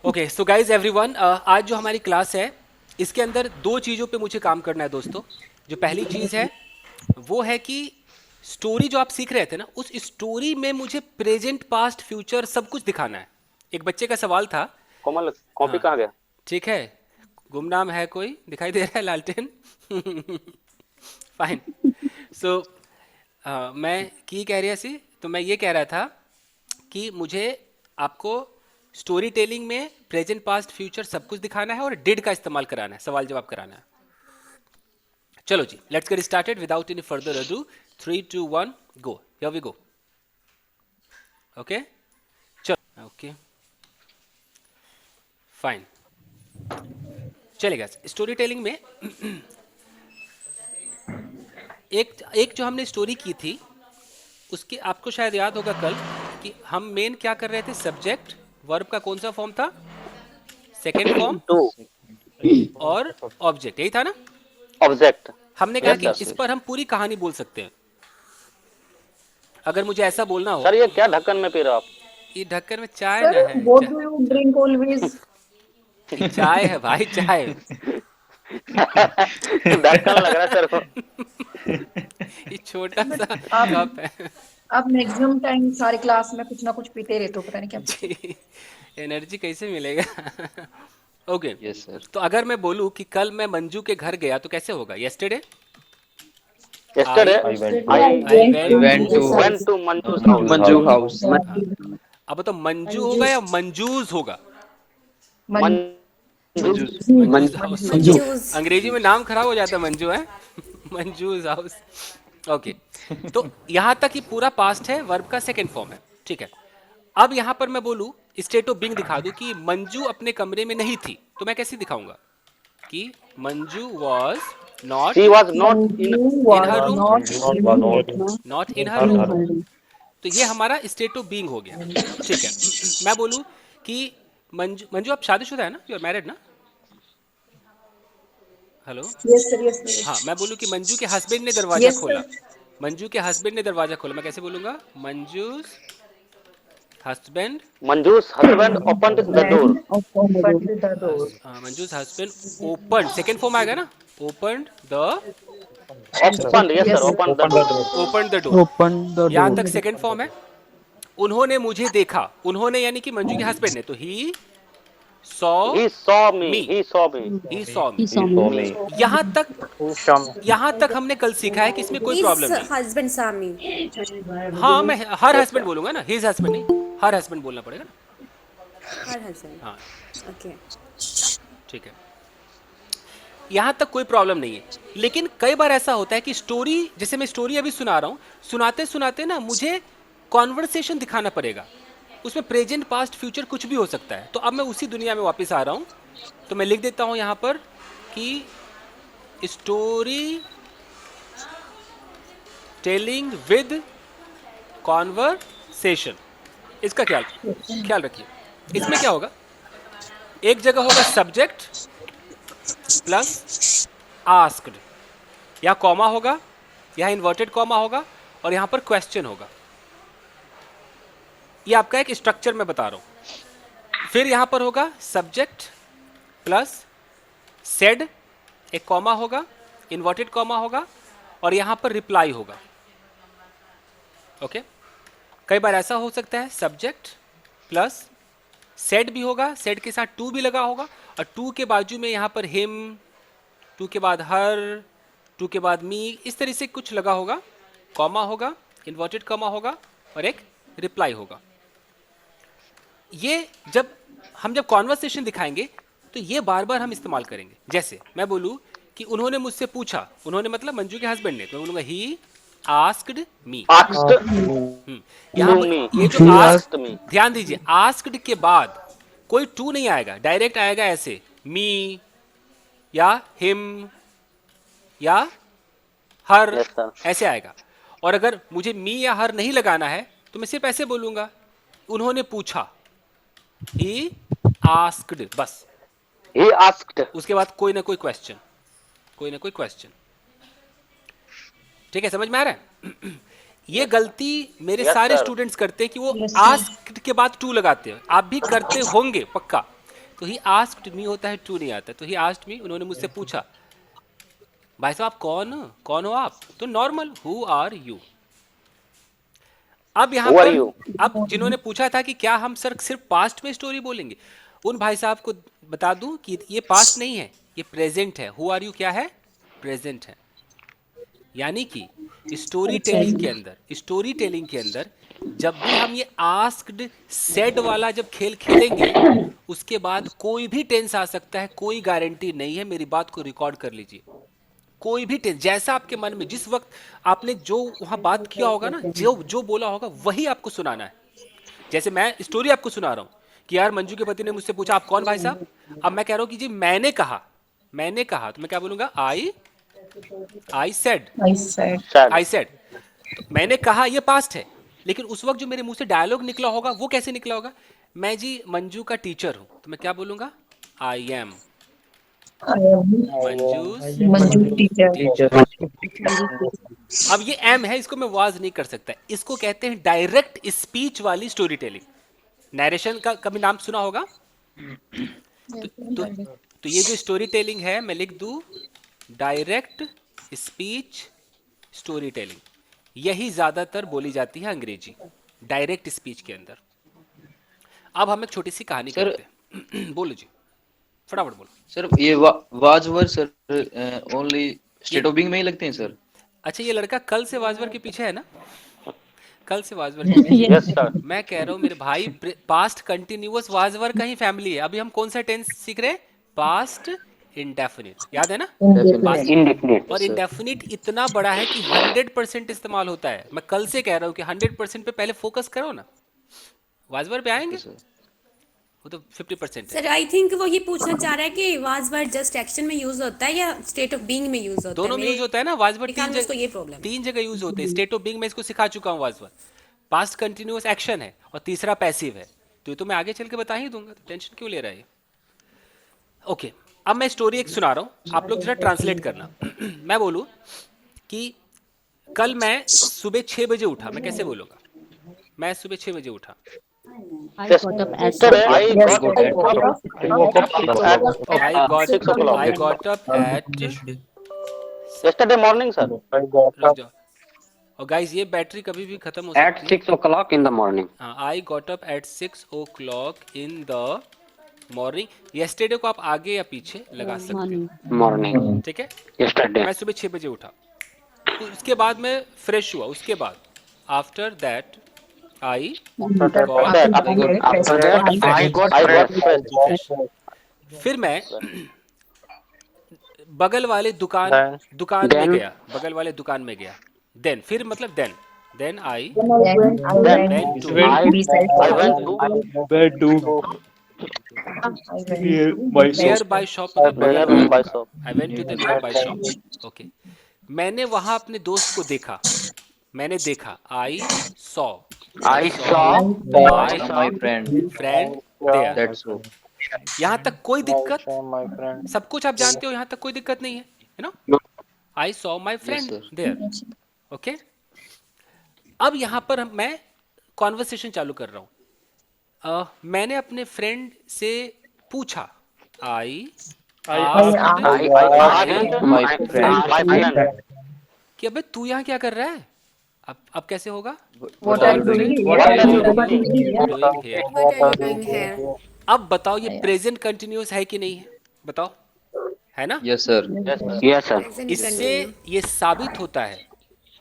Okay so guys everyone, आज जो हमारी क्लास है इसके अंदर दो चीज़ों पे मुझे काम करना है दोस्तों। जो पहली चीज़ है वो है कि स्टोरी जो आप सीख रहे थे ना, उस स्टोरी में मुझे प्रेजेंट पास्ट फ्यूचर सब कुछ दिखाना है। एक बच्चे का सवाल था। कोमल कॉपी हाँ, कहाँ गया? ठीक है। गुमनाम है कोई, दिखाई दे रहा है लालटेन? फाइन। सो मैं की कह रही सी, तो मैं ये कह रहा था कि मुझे आपको स्टोरी टेलिंग में प्रेजेंट पास्ट फ्यूचर सब कुछ दिखाना है और डिड का इस्तेमाल कराना है, सवाल जवाब कराना है। चलो जी, let's get started without any further ado. 3 2 1 go, here we go. Okay, चलो। ओके, फाइन, चलेगा। स्टोरी टेलिंग में एक एक जो हमने स्टोरी की थी उसकी आपको शायद याद होगा कल कि हम मेन क्या कर रहे थे। सब्जेक्ट वर्ब का कौन सा फॉर्म था? सेकेंड फॉर्म टू और ऑब्जेक्ट, यही था ना। ऑब्जेक्ट। हमने कहा यस कि सर। इस पर हम पूरी कहानी बोल सकते हैं। अगर मुझे ऐसा बोलना हो, सर ये क्या ढक्कन में पी रहे हो आप? ये ढक्कन में चाय Sir, ना है, what do you drink always? ये चाय है भाई, चाय। ढक्कन लग रहा है सर को। ये छोटा But सा आप कप है। आप मैक्सिमम टाइम सारी क्लास में कुछ ना कुछ पीते रहते हो, पता नहीं क्या पीते हो। जी, एनर्जी कैसे मिलेगा? Okay, yes sir. तो अगर मैं बोलूं कि कल मैं मंजू के घर गया तो कैसे होगा? Yesterday yesterday I I went Yesterday to I I went went I to went to Manju's went house. To Manju's house. Manju house. हाँ, अब तो मंजू होगा या Manju's मंजूज होगा? मंजूस। मंजूस। मंजूज हाउस। Manju. अंग्रेजी में नाम खराब हो जाता है मंजू है। मंजूज हाउस। ओके, तो यहाँ तक ही पूरा पास्ट है, वर्ब का सेकेंड फॉर्म है, ठीक है। अब यहाँ पर मैं बोलूँ, स्टेट ऑफ बीइंग दिखा दूँ कि मंजू अपने कमरे में नहीं थी, तो मैं कैसे दिखाऊंगा कि Manju was she not was not in. Manju in was her room, not Manju not one in not not in her in room. Her her room. तो ये हमारा स्टेट ऑफ बीइंग हो गया, ठीक है। मैं बोलूँ कि मंजू, मंजू आप शादीशुदा है ना? यू आर मैरिड ना? Hello. Yes, sir. Yes, sir. हाँ, मैं बोलूँ कि मंजू के हस्बैंड ने दरवाजा Yes, खोला। sir. मंजू के हस्बैंड ने दरवाजा खोला, मैं कैसे बोलूँगा? Manju's husband, Manju's husband open the door. Then opened the door. Manju's husband open, second form आएगा ना, open the, open, yes sir, Yes, sir. Open the open the door. Door. Open the door. Open the यहाँ door. तक second form है। उन्होंने मुझे देखा, उन्होंने यानी कि मंजू के हस्बैंड ने, तो he saw he saw me, me, he saw me. He saw He me. saw he me. Saw me. यहाँ तक, यहाँ तक हमने कल सीखा है कि इसमें कोई His प्रॉब्लम नहीं। husband Sami. हाँ, मैं हर यस हस्बैंड सर। बोलूंगा ना, हिज हस्बैंड नहीं, हर हस्बैंड बोलना पड़ेगा ना। Her husband. हाँ, Okay. ठीक है, यहाँ तक कोई प्रॉब्लम नहीं है। लेकिन कई बार ऐसा होता है कि स्टोरी, जैसे मैं स्टोरी अभी सुना रहा हूँ, सुनाते सुनाते ना मुझे कॉन्वर्सेशन दिखाना पड़ेगा, उसमें प्रेजेंट पास्ट फ्यूचर कुछ भी हो सकता है। तो अब मैं उसी दुनिया में वापस आ रहा हूँ, तो मैं लिख देता हूँ यहाँ पर कि स्टोरी टेलिंग विद कॉन्वर्सेशन। इसका ख्याल ख्याल रखिए। इसमें क्या होगा, एक जगह होगा सब्जेक्ट प्लस आस्क्ड, या कॉमा होगा, या इन्वर्टेड कॉमा होगा, और यहां पर क्वेश्चन होगा। ये आपका एक स्ट्रक्चर मैं बता रहा हूं। फिर यहां पर होगा सब्जेक्ट प्लस सेड, एक कॉमा होगा, इन्वर्टेड कॉमा होगा, और यहां पर रिप्लाई होगा। ओके, कई बार ऐसा हो सकता है सब्जेक्ट प्लस सेड भी होगा, सेड के साथ टू भी लगा होगा, और टू के बाजू में यहाँ पर हिम, टू के बाद हर, टू के बाद मी, इस तरह से कुछ लगा होगा, कॉमा होगा, इन्वर्टेड कॉमा होगा, और एक रिप्लाई होगा। ये जब कॉन्वर्सेशन दिखाएंगे तो ये बार बार हम इस्तेमाल करेंगे। जैसे मैं बोलूँ कि उन्होंने मुझसे पूछा, उन्होंने मतलब मंजू के हस्बैंड ने, तो मैं बोलूँगा ही आस्क्ड मी। आस्क्ड यहाँ टू पर मी, ये जो ही He ask, asked. Asked me. ध्यान दीजिए, आस्क्ड के बाद कोई टू नहीं आएगा, डायरेक्ट आएगा ऐसे, मी या हिम या हर, यस सर। ऐसे आएगा। और अगर मुझे मी या हर नहीं लगाना है तो मैं सिर्फ ऐसे बोलूंगा, उन्होंने पूछा, ही आस्क्ड, बस। He asked. उसके बाद कोई ना कोई क्वेश्चन, कोई ना कोई क्वेश्चन। ठीक है, समझ में आ रहा है? ये गलती मेरे यस सारे सर। स्टूडेंट्स करते हैं कि वो Yes, sir. आस्क्ड के बाद टू लगाते हैं। आप भी करते होंगे पक्का, तो ही आस्क्ड मी होता है, टू नहीं आता। तो ही आस्क्ड मी, उन्होंने मुझसे पूछा भाई साहब आप कौन हो आप? तो नॉर्मल, हु आर यू। अब यहाँ Who are पर you? अब जिन्होंने पूछा था कि क्या हम सर सिर्फ पास्ट में स्टोरी बोलेंगे, उन भाई साहब को बता दूं कि ये पास्ट नहीं है, ये प्रेजेंट है। हु आर यू क्या है? प्रेजेंट है। यानी कि स्टोरी टेलिंग के अंदर जब भी हम ये आस्क्ड सेड वाला जब खेल खेलेंगे, उसके बाद कोई भी टेंस आ सकता है, कोई गारंटी नहीं है। मेरी बात को रिकॉर्ड कर लीजिए। कोई भी टेंस, जैसा आपके मन में जिस वक्त आपने जो वहां बात किया होगा ना, जो जो बोला होगा वही आपको सुनाना है। जैसे मैं स्टोरी आपको सुना रहा हूं कि यार मंजू के पति ने मुझसे पूछा आप कौन भाई साहब। अब मैं कह रहा हूं कि जी मैंने कहा, तो मैं क्या बोलूंगा? I said. Sad. I said. तो मैंने कहा ये पास्ट है, लेकिन उस वक्त जो मेरे मुंह से डायलॉग निकला होगा वो कैसे निकला होगा? मैं जी मंजू का टीचर हूं, तो मैं क्या बोलूंगा? I am Manju teacher. अब ये एम है, इसको मैं वाज नहीं कर सकता। इसको कहते हैं डायरेक्ट स्पीच वाली स्टोरी टेलिंग। नरेशन का कभी नाम सुना होगा? तो ये जो स्टोरी टेलिंग है, मैं लिख दूं डायरेक्ट स्पीच स्टोरी टेलिंग। यही ज्यादातर बोली जाती है अंग्रेजी डायरेक्ट स्पीच के अंदर। अब हम एक छोटी सी कहानी सर- करते हैं। बोलो जी, फटाफट बोलो। सर ये वाजवर sir only state of being में ही लगते हैं सर? अच्छा, ये लड़का कल से वाजवर के पीछे है ना? कल से वाजवर के पीछे। Yes, sir. मैं कह रहा हूँ मेरे भाई, पास्ट कंटिन्यूअस वाजवर का ही फैमिली है। अभी हम कौन सा टेंस सीख रहे हैं? पास्ट इंडेफिनिट, याद है ना? Past- Indefinite. और इंडेफिनिट इतना बड़ा है कि 100% इस्तेमाल होता है। मैं कल से कह रहा हूँ कि 100% पे पहले फोकस करो ना, वाजवर पे आएंगे। सर वो तो 50% है। सर आई थिंक वो ये पूछना चाह रहा है कि वाज वर्ड जस्ट एक्शन में यूज होता है या स्टेट ऑफ बीइंग में यूज होता है? दोनों में यूज होता है ना। वाजवर मेरे ख्याल में उसको ये प्रॉब्लम है। तीन जगह यूज होते हैं। स्टेट ऑफ बीइंग में इसको सिखा चुका हूँ वाजवर। पास्ट कंटिन्यूअस एक्शन है और तीसरा पैसिव है। तो ये तो मैं आगे चल के बता ही दूंगा, तो टेंशन क्यों ले रहा है? ओके, अब मैं स्टोरी एक सुना रहा हूँ, आप लोग जरा ट्रांसलेट करना। मैं बोलूँ कि कल मैं सुबह 6 बजे उठा। मैं कैसे बोलूँगा? मैं सुबह 6 बजे उठा। Yesterday I got I 6 o'clock. got up at Yesterday morning, sir. रुक जाओ। और गाइस ये बैटरी कभी भी खत्म हो सकती At 6 o'clock in the morning. है। I got up at 6 o'clock in the morning. Yesterday को आप आगे या पीछे लगा सकते हो, Morning. ठीक है? Yesterday. मैं सुबह 6 बजे उठा। तो उसके बाद मैं फ्रेश हुआ। उसके बाद after that I After that, I got I got fresh. fresh. फिर मैं बगल वाले दुकान में Then- गया। बगल वाले दुकान में गया। देन फिर मतलब then I Then went to I went to nearby shop, मतलब बगल वाले nearby दुकान। shop. I went to the nearby shop. Okay, मैंने वहां अपने दोस्त को देखा। मैंने देखा, I saw I saw my friend. Friend there. That's all. यहाँ तक कोई दिक्कत? सब कुछ आप जानते हो, यहाँ तक कोई दिक्कत नहीं है, you know. I saw my friend sir. There. Okay, अब यहाँ पर मैं कॉन्वर्सेशन चालू कर रहा हूँ। मैंने अपने फ्रेंड से पूछा, आई I asked My friend. my friend. कि अबे तू यहाँ क्या कर रहा है? अब कैसे होगा? What are you doing? What are you doing? Doing here. What are you doing here? अब बताओ ये प्रेजेंट कंटिन्यूअस है कि नहीं है? बताओ, है ना? Yes sir. Yes, sir. Present इससे continue. ये साबित होता है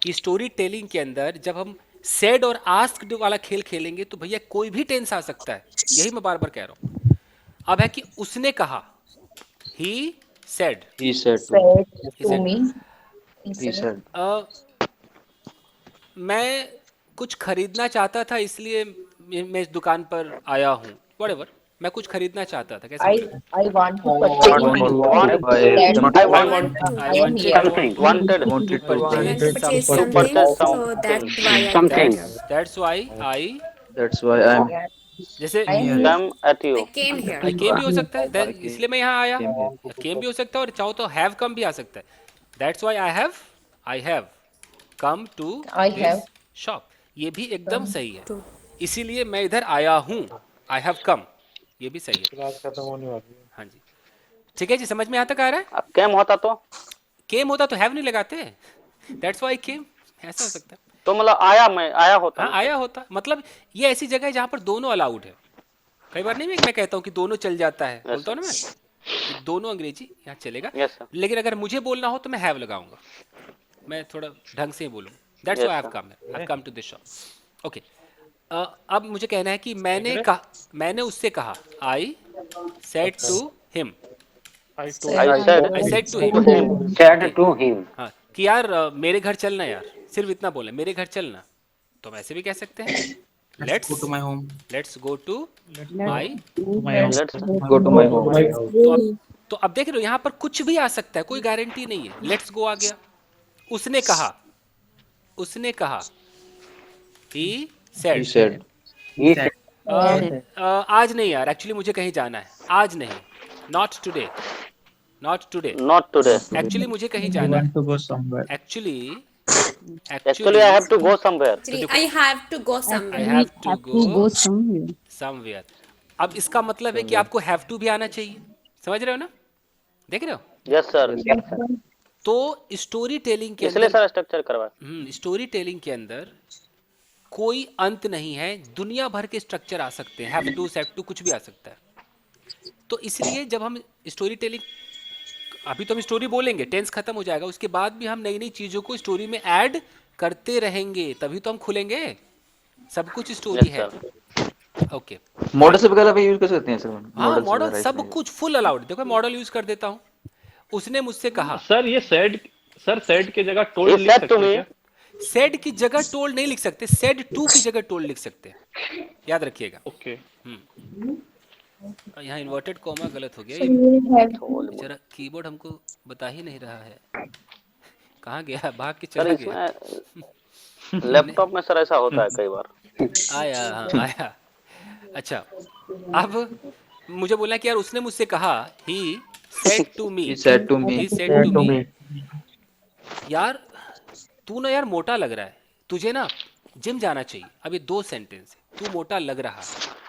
कि स्टोरी टेलिंग के अंदर जब हम सेड और आस्क्ड वाला खेल खेलेंगे तो भैया कोई भी टेंस आ सकता है। यही मैं बार बार कह रहा हूँ। अब है कि उसने कहा, he said. He said. to me. He said. मैं कुछ खरीदना चाहता था, इसलिए मैं इस दुकान पर आया हूँ। व्हाटएवर, मैं कुछ खरीदना चाहता था। कैसे? I want to purchase Want to buy that. something. I want I am here. something. Wanted. Wanted to buy. Want to purchase To something, purchase so something. that's why I Something. came. That's why I, That's why I'm जैसे I am Come at you. I came here. आई केम भी हो सकता है, then I came- इसलिए मैं यहाँ आया। came here. केम भी हो सकता है और चाहो तो हैव कम भी आ सकता है। That's why I have come to I have शॉप। ये भी एकदम सही है। इसीलिए मैं इधर आया हूँ, आई हैव कम। ये भी सही है। क्लास खत्म होने वाली है। हाँ जी, ठीक है जी, समझ में यहाँ तक आ रहा है? अब केम होता तो केम होता तो हैव नहीं लगाते, दैट्स व्हाई केम, ऐसा हो सकता है। तो मतलब आया होता हाँ ना। आया होता, मतलब ये ऐसी जगह है जहाँ पर दोनों अलाउड है। कई बार नहीं मैं कहता हूँ कि दोनों चल जाता है, बोलता हूँ ना मैं कि दोनों अंग्रेजी यहाँ चलेगा, यस सर, लेकिन अगर मुझे बोलना हो तो मैं हैव लगाऊंगा, मैं थोड़ा ढंग से ही बोलूँ। That's why I have come, I have come to this shop. Okay, अब मुझे कहना है कि मैंने उससे कहा, I said to him, I I told I said to to him, him. Said to him. हाँ कि यार मेरे घर चलना यार, सिर्फ इतना बोले मेरे घर चलना, तो हम ऐसे भी कह सकते हैं Let's go to my home. Let's go to my. My house. Let's Go to my home. तो अब देख रहे हो यहाँ पर कुछ भी आ सकता है, कोई गारंटी नहीं है। लेट्स गो आ गया, उसने कहा he He said, said. He said. आज नहीं यार, एक्चुअली मुझे कहीं जाना है, आज नहीं, not today, not today. Actually मुझे कहीं I जाना है, want to go somewhere. Actually Actually, I have to go somewhere. Actually, I have to go I somewhere. Have to go somewhere. Somewhere. अब इसका मतलब है कि आपको हैव टू भी आना चाहिए, समझ रहे हो ना, देख रहे हो? Yes sir. तो स्टोरी टेलिंग के इसलिए अंदर, सर स्ट्रक्चर करवाया। स्टोरी टेलिंग के अंदर कोई अंत नहीं है, दुनिया भर के स्ट्रक्चर आ सकते हैं, हैव टू सेड टू कुछ भी आ सकता है। तो इसलिए जब हम स्टोरी टेलिंग, अभी तो हम स्टोरी बोलेंगे, टेंस खत्म हो जाएगा, उसके बाद भी हम नई नई चीज़ों को स्टोरी में ऐड करते रहेंगे, तभी तो हम खुलेंगे, सब कुछ स्टोरी Yes, है। sir. ओके, मॉडल से वगैरह भी यूज कर सकते हैं सर। हाँ Models मॉडल वगैरह सब इसमें। कुछ फुल अलाउड। देखो मॉडल यूज कर देता हूँ, उसने मुझसे कहा, सर ये सेड की जगह He टोल्ड लिख said सकते to हैं me. क्या? सेड की जगह टोल्ड नहीं लिख सकते, सेड टू की जगह टोल्ड लिख सकते हैं, याद रखिएगा। ओके। यहाँ इन्वर्टेड कॉमा गलत हो गया, ये जरा कीबोर्ड हमको बता ही नहीं रहा है, कहाँ गया, भाग के सर चला गया। इसमें लैपटॉप में सर ऐसा होता है कई बार। आया, हाँ आया। अच्छा, अब मुझे बोलना कि यार उसने मुझसे कहा, he said to me, He said to me. he said to me, यार तू ना यार मोटा लग रहा है, तुझे ना जिम जाना चाहिए। अब ये दो सेंटेंस है, तू मोटा लग रहा है,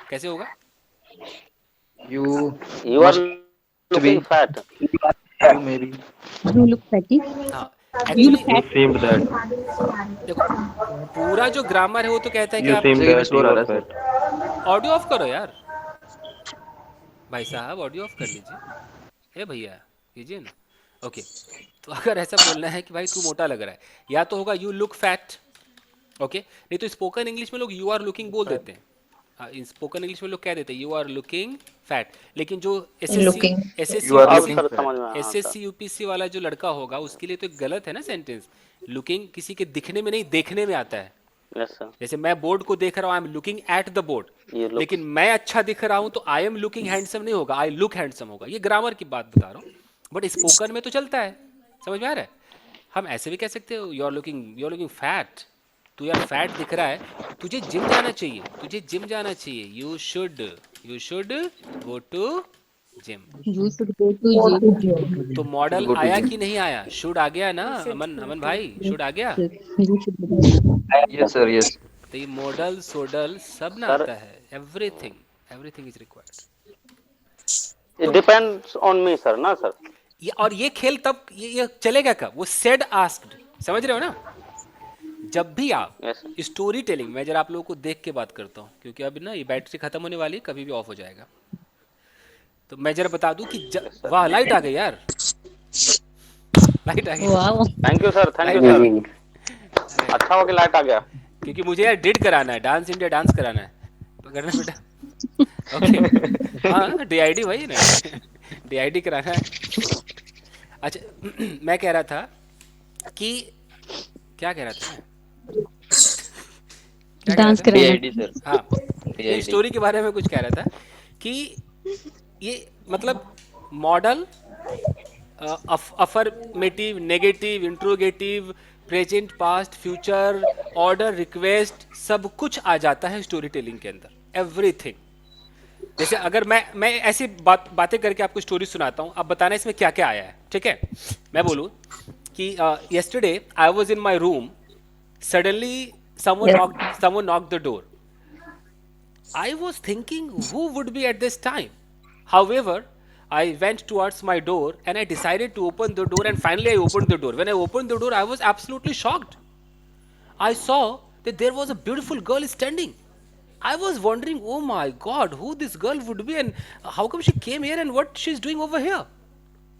कैसे होगा? You You are to be. looking fat. You maybe. You look fatty. हाँ एक्चुअली seemed that देखो पूरा जो ग्रामर है वो तो कहता है कि you आप seemed मुझे that हो you रहा are है fat. ऑडियो ऑफ करो यार, भाई साहब ऑडियो ऑफ कर लीजिए, ए भैया कीजिए ना। ओके, तो अगर ऐसा बोलना है कि भाई तू मोटा लग रहा है, या तो होगा यू लुक फैट, ओके, नहीं तो स्पोकन इंग्लिश में लोग यू आर लुकिंग बोल देते हैं। स्पोकन इंग्लिश में लोग कह देते हैं यू आर लुकिंग फैट, लेकिन जो Looking. You are अब looking सर fat. समझ में आया। हाँ, सर। एसएससी यूपीएससी वाला जो लड़का होगा उसके लिए तो गलत है ना सेंटेंस। लुकिंग किसी के दिखने में नहीं, देखने में आता है। Yes sir. जैसे मैं बोर्ड को देख रहा हूँ, I am looking at the board, You look. लेकिन मैं अच्छा दिख रहा हूँ तो आई एम लुकिंग हैंडसम नहीं होगा, आई लुक हैंडसम होगा। ये ग्रामर की बात बता रहा हूँ, बट स्पोकन में तो चलता है, समझ में आ रहा है? हम ऐसे भी कह सकते हो यू आर लुकिंग फैट, तू यार फैट दिख रहा है, तुझे जिम जाना चाहिए, you should go to gym. You should go to gym. तो मॉडल आया कि नहीं आया? शुड आ गया ना अमन भाई, शुड आ गया। You should go to gym. Yes sir. Yes. तो ये मॉडल सोडल सब ना सर- आता है, everything is required. It depends on me sir, ना सर। ये और ये खेल तब ये चलेगा कब? वो सेड आस्क्ड, समझ रहे हो ना? जब भी आप Yes sir. स्टोरी टेलिंग में, जरा आप लोगों को देख के बात करता हूँ क्योंकि अभी ना ये बैटरी खत्म होने वाली है, कभी भी ऑफ हो जाएगा। तो मैं जरा बता दूं कि वाह लाइट आ गई यार, लाइट आ गई। Wow. Thank you sir. Thank you sir. अच्छा हो कि लाइट आ गया। क्योंकि मुझे यार डिड कराना है, डांस इंडिया डांस कराना है, तो करना बेटा। ओके, हाँ डीआईडी वही ना, डीआईडी कराना है। अच्छा मैं कह रहा था कि क्या कह रहा था मैं? क्या कह रहा Dance था? कराना। PID sir. हाँ, PID. स्टोरी के बारे में कुछ कह रहा था कि ये मतलब model affirmative, negative, interrogative, present, past, future, order, request, सब कुछ आ जाता है स्टोरी टेलिंग के अंदर, एवरीथिंग। जैसे अगर मैं ऐसी बातें करके आपको स्टोरी सुनाता हूँ, आप बताना इसमें क्या क्या आया है, ठीक है? मैं बोलूँ कि yesterday I was in my room, suddenly someone knocked the door. I was thinking who would be at this time. However, I went towards my door and I decided to open the door, and finally I opened the door. When I opened the door, I was absolutely shocked. I saw that there was a beautiful girl standing. I was wondering, oh my god, who this girl would be and how come she came here and what she's doing over here.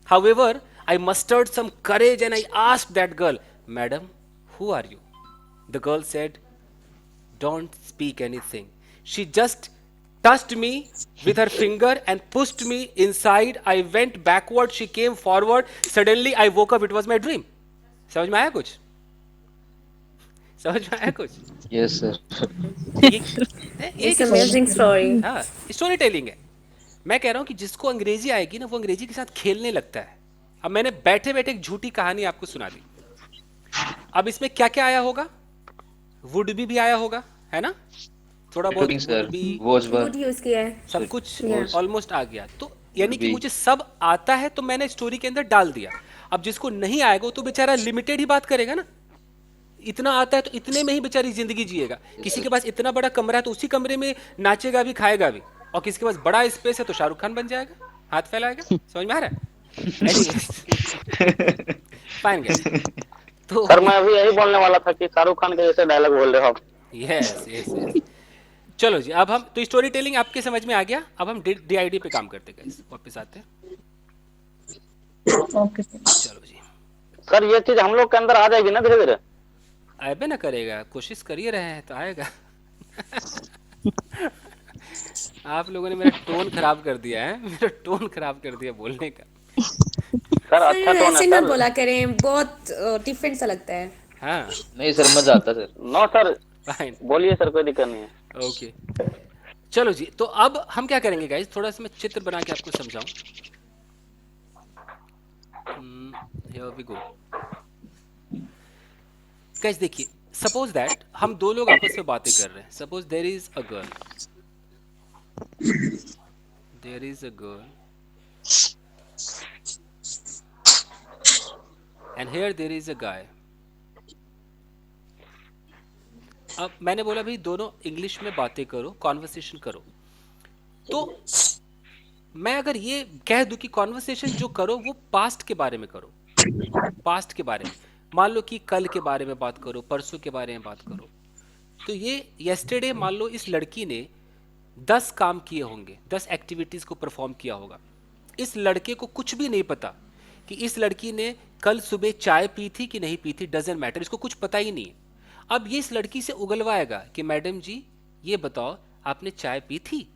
However, I mustered some courage and I asked that girl, Madam, who are you? The girl said, Don't speak anything. She just touched me with her finger and pushed me inside. I went backward, she came forward. Suddenly I woke up, it was my dream. समझ में आया कुछ? समझ में आया कुछ? Yes, sir. It's amazing story. हाँ, story telling है. मैं कह रहा हूँ कि जिसको अंग्रेजी आएगी ना वो अंग्रेजी के साथ खेलने लगता है. अब मैंने बैठे बैठे एक झूठी कहानी आपको सुना दी. अब इसमें क्या क्या आया होगा? वुड भी आया होगा, है ना? थोड़ा बहुत Talking, sir. would be, Was were. Good use किया है. सब कुछ ऑलमोस्ट आ गया. तो यानी कि मुझे सब आता है तो मैंने स्टोरी के अंदर डाल दिया. अब जिसको नहीं आएगा वो तो बेचारा लिमिटेड ही बात करेगा ना. इतना आता है तो इतने में ही बेचारी जिंदगी जिएगा. किसी के पास इतना बड़ा कमरा है तो उसी कमरे में नाचेगा भी खाएगा भी. और किसी के पास बड़ा स्पेस है तो शाहरुख खान बन जाएगा, हाथ फैलाएगा. समझ में आ रहा है? Fine guys. तो सर मैं अभी यही बोलने वाला था कि शाहरुख खान के जैसे डायलॉग बोल रहे हो आप. Yes yes yes. चलो जी, अब हम तो स्टोरी टेलिंग आपके समझ में आ गया. अब हम डीआईडी पे काम करते गाइस. वापस आते हैं. Okay sir. चलो जी. सर ये चीज हम लोग के अंदर आ जाएगी ना धीरे धीरे. आएबे ना करेगा, कोशिश कर ही रहे हैं तो आएगा. आप लोगों ने मेरा टोन खराब कर दिया है. मेरा टोन खराब कर दिया बोलने का. सर अच्छा सर टोन ऐसे है ना सर. बोला करें, बहुत डिफरेंट सा लगता है. हाँ नहीं सर, मजा आता सर. No sir fine. बोलिए सर, कोई दिक्कत नहीं है. ओके. चलो जी, तो अब हम क्या करेंगे गाइस, थोड़ा सा मैं चित्र बना के आपको समझाऊं. Here we go. गाइस देखिए, सपोज दैट हम दो लोग आपस में बातें कर रहे हैं. Suppose there is a girl. There is a girl and here there is a guy. अब मैंने बोला भाई दोनों इंग्लिश में बातें करो, कॉन्वर्सेशन करो. तो मैं अगर ये कह दूं कि कॉन्वर्सेशन जो करो वो पास्ट के बारे में करो. पास्ट के बारे में मान लो कि कल के बारे में बात करो, परसों के बारे में बात करो. तो ये यस्टरडे मान लो इस लड़की ने 10 काम किए होंगे, 10 एक्टिविटीज को परफॉर्म किया होगा. इस लड़के को कुछ भी नहीं पता कि इस लड़की ने कल सुबह चाय पी थी कि नहीं पी थी. डजंट मैटर, इसको कुछ पता ही नहीं है. अब ये इस लड़की से उगलवाएगा कि मैडम जी ये बताओ आपने चाय पी थी.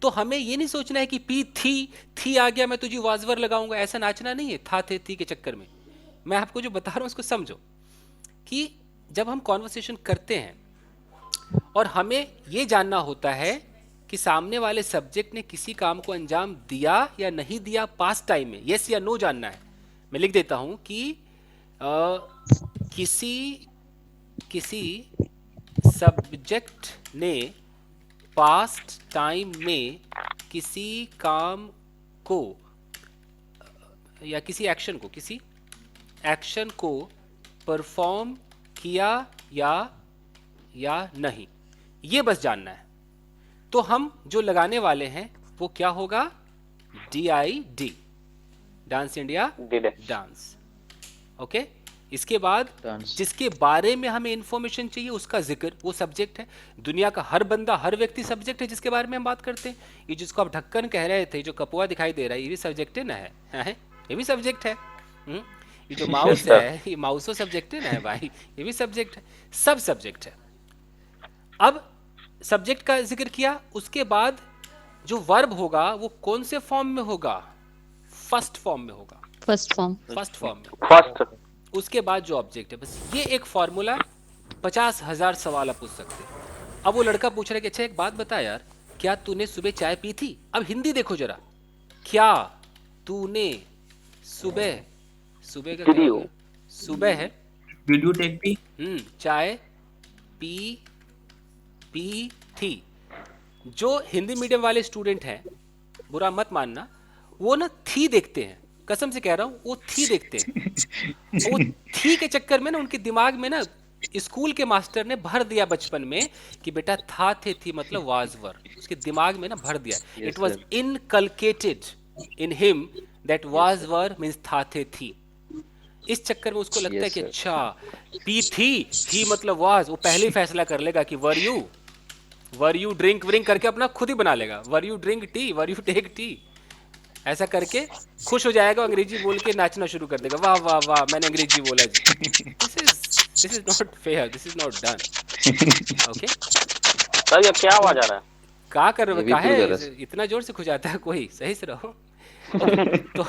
तो हमें ये नहीं सोचना है कि पी थी आ गया मैं तुझे वाजवर लगाऊंगा. ऐसा नाचना नहीं है था थे थी के चक्कर में. मैं आपको जो बता रहा हूं उसको समझो कि जब हम कॉन्वर्सेशन करते हैं और हमें ये जानना होता है कि सामने वाले सब्जेक्ट ने किसी काम को अंजाम दिया या नहीं दिया पास्ट टाइम में, यस या नो जानना है. मैं लिख देता हूं कि किसी सब्जेक्ट ने पास्ट टाइम में किसी काम को या किसी एक्शन को परफॉर्म किया या नहीं, ये बस जानना है. तो हम जो लगाने वाले हैं वो क्या होगा? DID, dance India dance. Okay. इसके बाद Dance. जिसके बारे में हमें इंफॉर्मेशन चाहिए उसका जिक्र, वो सब्जेक्ट है. दुनिया का हर बंदा हर व्यक्ति सब्जेक्ट है जिसके बारे में हम बात करते हैं. ये जिसको आप ढक्कन कह रहे थे, जो कपुआ दिखाई दे रहा है, ये भी सब्जेक्ट है ना. है ये भी सब्जेक्ट है. ये जो माउस है ये माउसो सब्जेक्ट है ना भाई, ये भी सब्जेक्ट है. सब सब्जेक्ट है. अब सब्जेक्ट का जिक्र किया, उसके बाद जो वर्ब होगा वो कौन से फॉर्म में होगा? फर्स्ट फॉर्म में होगा. First form. फर्स्ट फॉर्म में. फर्स्ट. उसके बाद जो ऑब्जेक्ट है, बस ये एक फॉर्मूला. 50,000 सवाल आप पूछ सकते हैं. अब वो लड़का पूछ रहा है कि अच्छा एक बात बता यार, क्या तूने सुबह चाय पी थी? अब हिंदी देखो जरा. क्या तूने सुबह का क्या होगा? सुबह है. Did you take tea? चाय पी थी. जो हिंदी मीडियम वाले स्टूडेंट हैं, बुरा मत मानना, वो ना थी देखते हैं. कसम से कह रहा हूं, वो थी देखते हैं. वो थी के चक्कर में ना उनके दिमाग में ना स्कूल के मास्टर ने भर दिया बचपन में कि बेटा था थे थी मतलब वाज वर, उसके दिमाग में ना भर दिया। It was inculcated in him that was were means था थे थी। इस चक्कर में उसको लगता है कि अच्छा पी थी मतलब वाज, वो पहले ही फैसला कर लेगा कि वर यू ड्रिंक व्रिंक करके अपना खुद ही बना लेगा, were you drink tea, were you take tea, ऐसा करके खुश हो जाएगा, अंग्रेजी बोल के नाचना शुरू कर देगा, वाह वाह वाह मैंने अंग्रेजी बोला जी। This is not fair, this is not done. Okay sir ये क्या आवाज आ रहा है? क्या कर रहे हो, ये भी काहे भूल जा रहा है। इतना जोर से खुजाता है कोई, सही से रहो। तो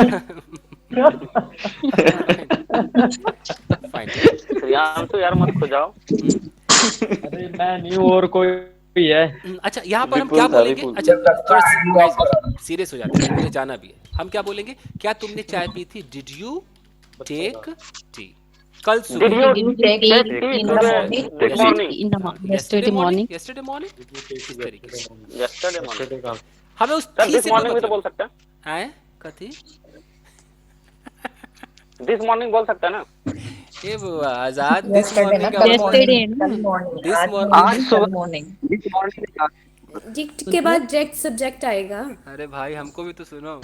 फाइन। श्रियांशु यार मत खुजाओ। अरे मैं नहीं हूँ और कोई है। अच्छा यहाँ पर हम विपुल क्या था, बोलेंगे, विपुल। अच्छा थोड़ा सीरियस हो जाते हैं, मुझे जाना भी है। हम क्या बोलेंगे, क्या तुमने चाय पी थी, डिड यू टेक टी, कल Did सुबह, you Did you take take tea tea in the today? morning? This morning? In the yesterday morning. yesterday morning, इस तरीके से Yesterday morning. Yesterday का। हमें उस सर थी दिस से मॉर्निंग भी तो मतलब बोल सकते हैं। आए कथी, दिस मॉर्निंग बोल सकते हैं ना। ये वो आजाद दिस Yesterday मॉर्निंग ना, का कल मतलब, Yesterday, morning, कल morning, This आज morning. morning, कल morning। डिक्ट के बाद डायरेक्ट सब्जेक्ट आएगा। अरे भाई हमको भी तो सुनो,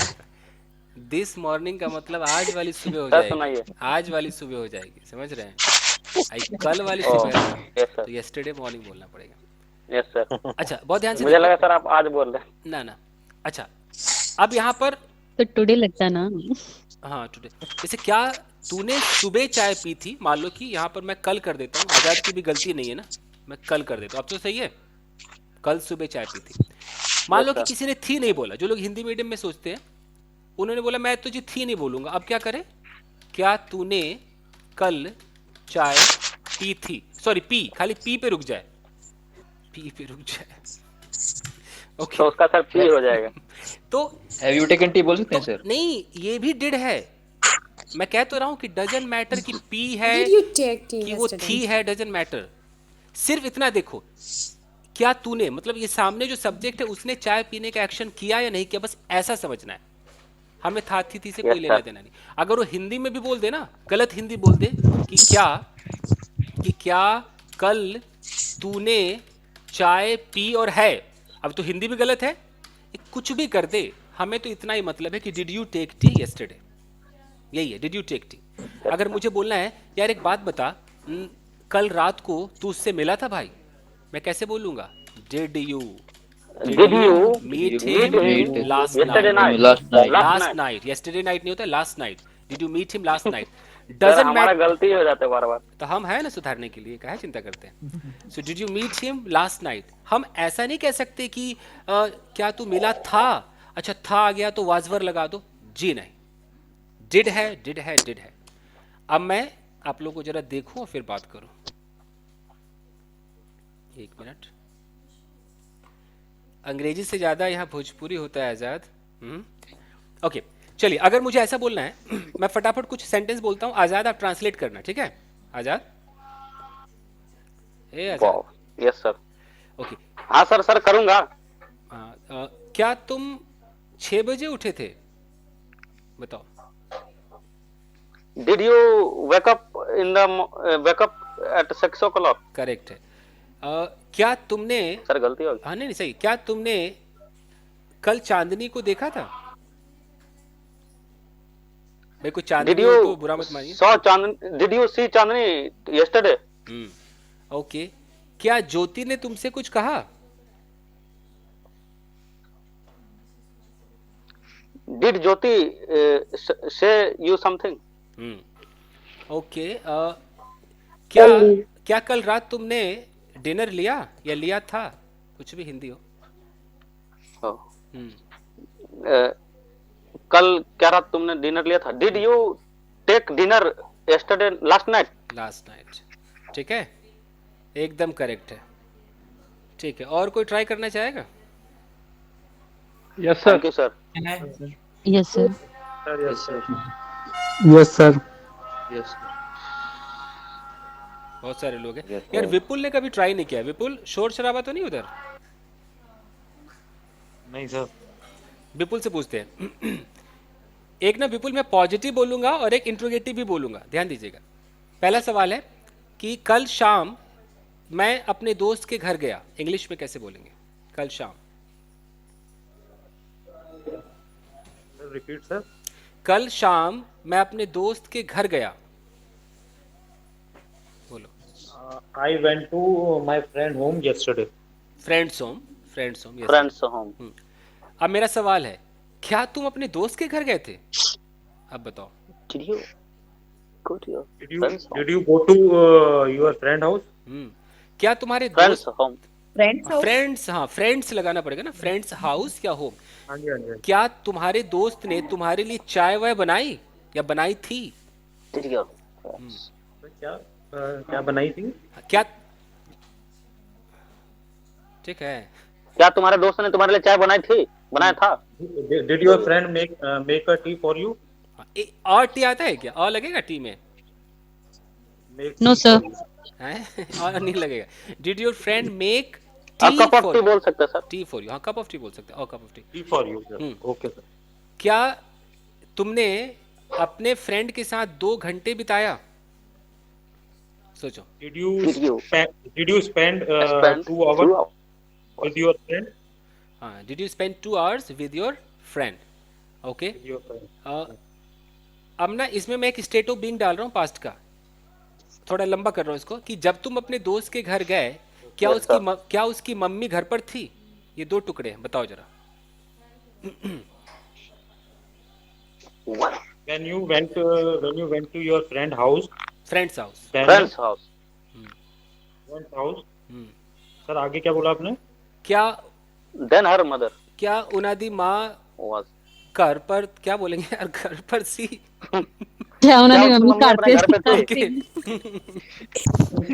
दिस मॉर्निंग का मतलब आज वाली सुबह हो सर जाएगी, सुनाइए। आज वाली सुबह हो जाएगी, समझ रहे हैं, आई कल वाली ओह, सुबह है ना, यस सर, तो यस्टरडे मॉर्निंग बोलना पड़ेगा। Yes sir. अच्छा बहुत ध्यान से मुझे लगा देखो, सर आप आज बोल रहे हैं। ना अच्छा अब यहाँ पर तो टुडे लगता ना। हाँ टुडे, जैसे क्या तूने सुबह चाय पी थी, मान लो कि यहाँ पर मैं कल कर देता हूँ, आजाद की भी गलती नहीं है ना, मैं कल कर देता हूँ, अब तो सही है, कल सुबह चाय पी थी। मान लो कि किसी ने थी नहीं बोला, जो लोग हिंदी मीडियम में सोचते हैं उन्होंने बोला मैं तुझे थी नहीं बोलूंगा, अब क्या करें, क्या तूने कल चाय पी थी, सॉरी पी, खाली पी पे रुक जाए, पी पे रुक जाए, ओके तो उसका सर पी हो जाएगा। तो हैव यू टेकन टी बोल सकते हैं सर? नहीं ये भी डिड है, मैं कह तो रहा हूं कि डजंट मैटर कि पी है डिड यू टेक टी कि वो थी है, डजंट मैटर, सिर्फ इतना देखो क्या तूने, मतलब ये सामने जो सब्जेक्ट है उसने चाय पीने का एक्शन किया या नहीं किया, बस ऐसा समझना है, हमें था थी से कोई Yes, लेना sir. देना नहीं। अगर वो हिंदी में भी बोल दे ना, गलत हिंदी बोल दे कि क्या कल तूने चाय पी और है, अब तो हिंदी भी गलत है, ये कुछ भी कर दे, हमें तो इतना ही मतलब है कि did you take tea yesterday, यही है, डिड यू टेक टी। अगर मुझे बोलना है यार एक बात बता, कल रात को तू उससे मिला था भाई, मैं कैसे बोलूंगा, did you meet him last Yesterday night, night. Last night. Last night, yesterday night नहीं होता, last night, did you meet him last night, sir doesn't हमारा मैटर, गलती हो जाते बार बार। तो हम है ना सुधारने के लिए, काहे चिंता करते हैं। So did you meet him last night, हम ऐसा नहीं कह सकते कि क्या तू मिला था, अच्छा था आ गया तो वाजवर लगा दो, जी नहीं, डिड है डिड है डिड है। अब मैं आप लोगों को जरा देखूं और फिर बात करूं, एक मिनट, अंग्रेजी से ज्यादा यहाँ भोजपुरी होता है आजाद। ओके चलिए, अगर मुझे ऐसा बोलना है मैं फटाफट कुछ सेंटेंस बोलता हूँ, आजाद आप ट्रांसलेट करना, ठीक है आजाद, ए आजाद, वाह यस सर। ओके हाँ सर सर करूंगा। क्या तुम 6 बजे उठे थे, बताओ, did you wake up at 6 o'clock? Correct है। क्या तुमने, सर गलती हो गई। हाँ नहीं सही, क्या तुमने कल चांदनी को देखा था, भाई कोई डिड चांदनी यू हो तो बुरा मत मानिए। Saw Chandni, did you see Chandni yesterday? Okay, क्या ज्योति ने तुमसे कुछ कहा, डिड ज्योति से यू समथिंग? ओके, क्या क्या कल रात तुमने डिनर लिया या लिया था, कुछ भी हिंदी हो। कल क्या रात तुमने डिनर लिया था? Did you take dinner yesterday last night? Last night, ठीक है, एकदम करेक्ट है, ठीक है। और कोई ट्राई करना चाहेगा? Yes sir. Thank you sir. Yes, sir. Yes sir. Yes, sir. Yes. बहुत सारे लोग हैं Yes, यार। sir. विपुल ने कभी ट्राई नहीं किया, विपुल शोर शराबा तो नहीं उधर? नहीं सर। विपुल से पूछते हैं एक ना विपुल मैं पॉजिटिव बोलूंगा और एक इंट्रोगेटिव भी बोलूंगा, ध्यान दीजिएगा। पहला सवाल है कि कल शाम मैं अपने दोस्त के घर गया, इंग्लिश में कैसे बोलेंगे कल शाम? Repeat sir. कल शाम मैं अपने दोस्त के घर गया, बोलो। I went to my friend home yesterday. Friends home, friends home, yes. Friends home. अब मेरा सवाल है, क्या तुम अपने दोस्त के घर गए थे? अब बताओ। Did you go to your did you friends home? Did you go to your friend house? क्या तुम्हारे फ्रेंड्स दोस्त होम। Friends house. फ्रेंड्स, हाँ फ्रेंड्स लगाना पड़ेगा ना, फ्रेंड्स हाउस या होम। हाँ जी, हाँ जी। क्या तुम्हारे दोस्त ने तुम्हारे लिए चाय वाय बनाई या बनाई थी? डिड योर तो क्या बनाई थी? क्या, ठीक है, क्या तुम्हारे दोस्त ने तुम्हारे लिए चाय बनाई थी, बनाया था? Did your friend make a T for you? और टी आता है क्या? और लगेगा टी में? No, sir. हैं? और नहीं लगेगा। डिड योर फ्रेंड मेक आप tea cup of for T बोल सकते हैं सर। T for you? हाँ कप ऑफ टी बोल सकते हैं, और cup of T. T for you sir. Okay sir. क्या तुमने अपने फ्रेंड के साथ 2 घंटे बिताया? सोचो। Did you Did you spend spend 2 hours with your friend? हाँ, did you spend 2 hours with your friend? Okay. With your friend. अब ना इसमें मैं एक स्टेट ऑफ बीइंग डाल रहा हूँ पास्ट का, थोड़ा लंबा कर रहा हूँ इसको, कि जब तुम अपने दोस्त के घर गए, क्या Yes, क्या उसकी मम्मी घर पर थी? ये 2 टुकड़े हैं, बताओ जरा। What? When you went to your friend house, friends house. then friends house. friend's house. Sir आगे क्या बोला आपने? क्या देन हर मदर क्या उनादी माँ वाज। घर पर, क्या बोलेंगे यार, घर पर सी? क्या उन्होंने क्या उसकी मम्मी मम्मी अपने घर पे थी?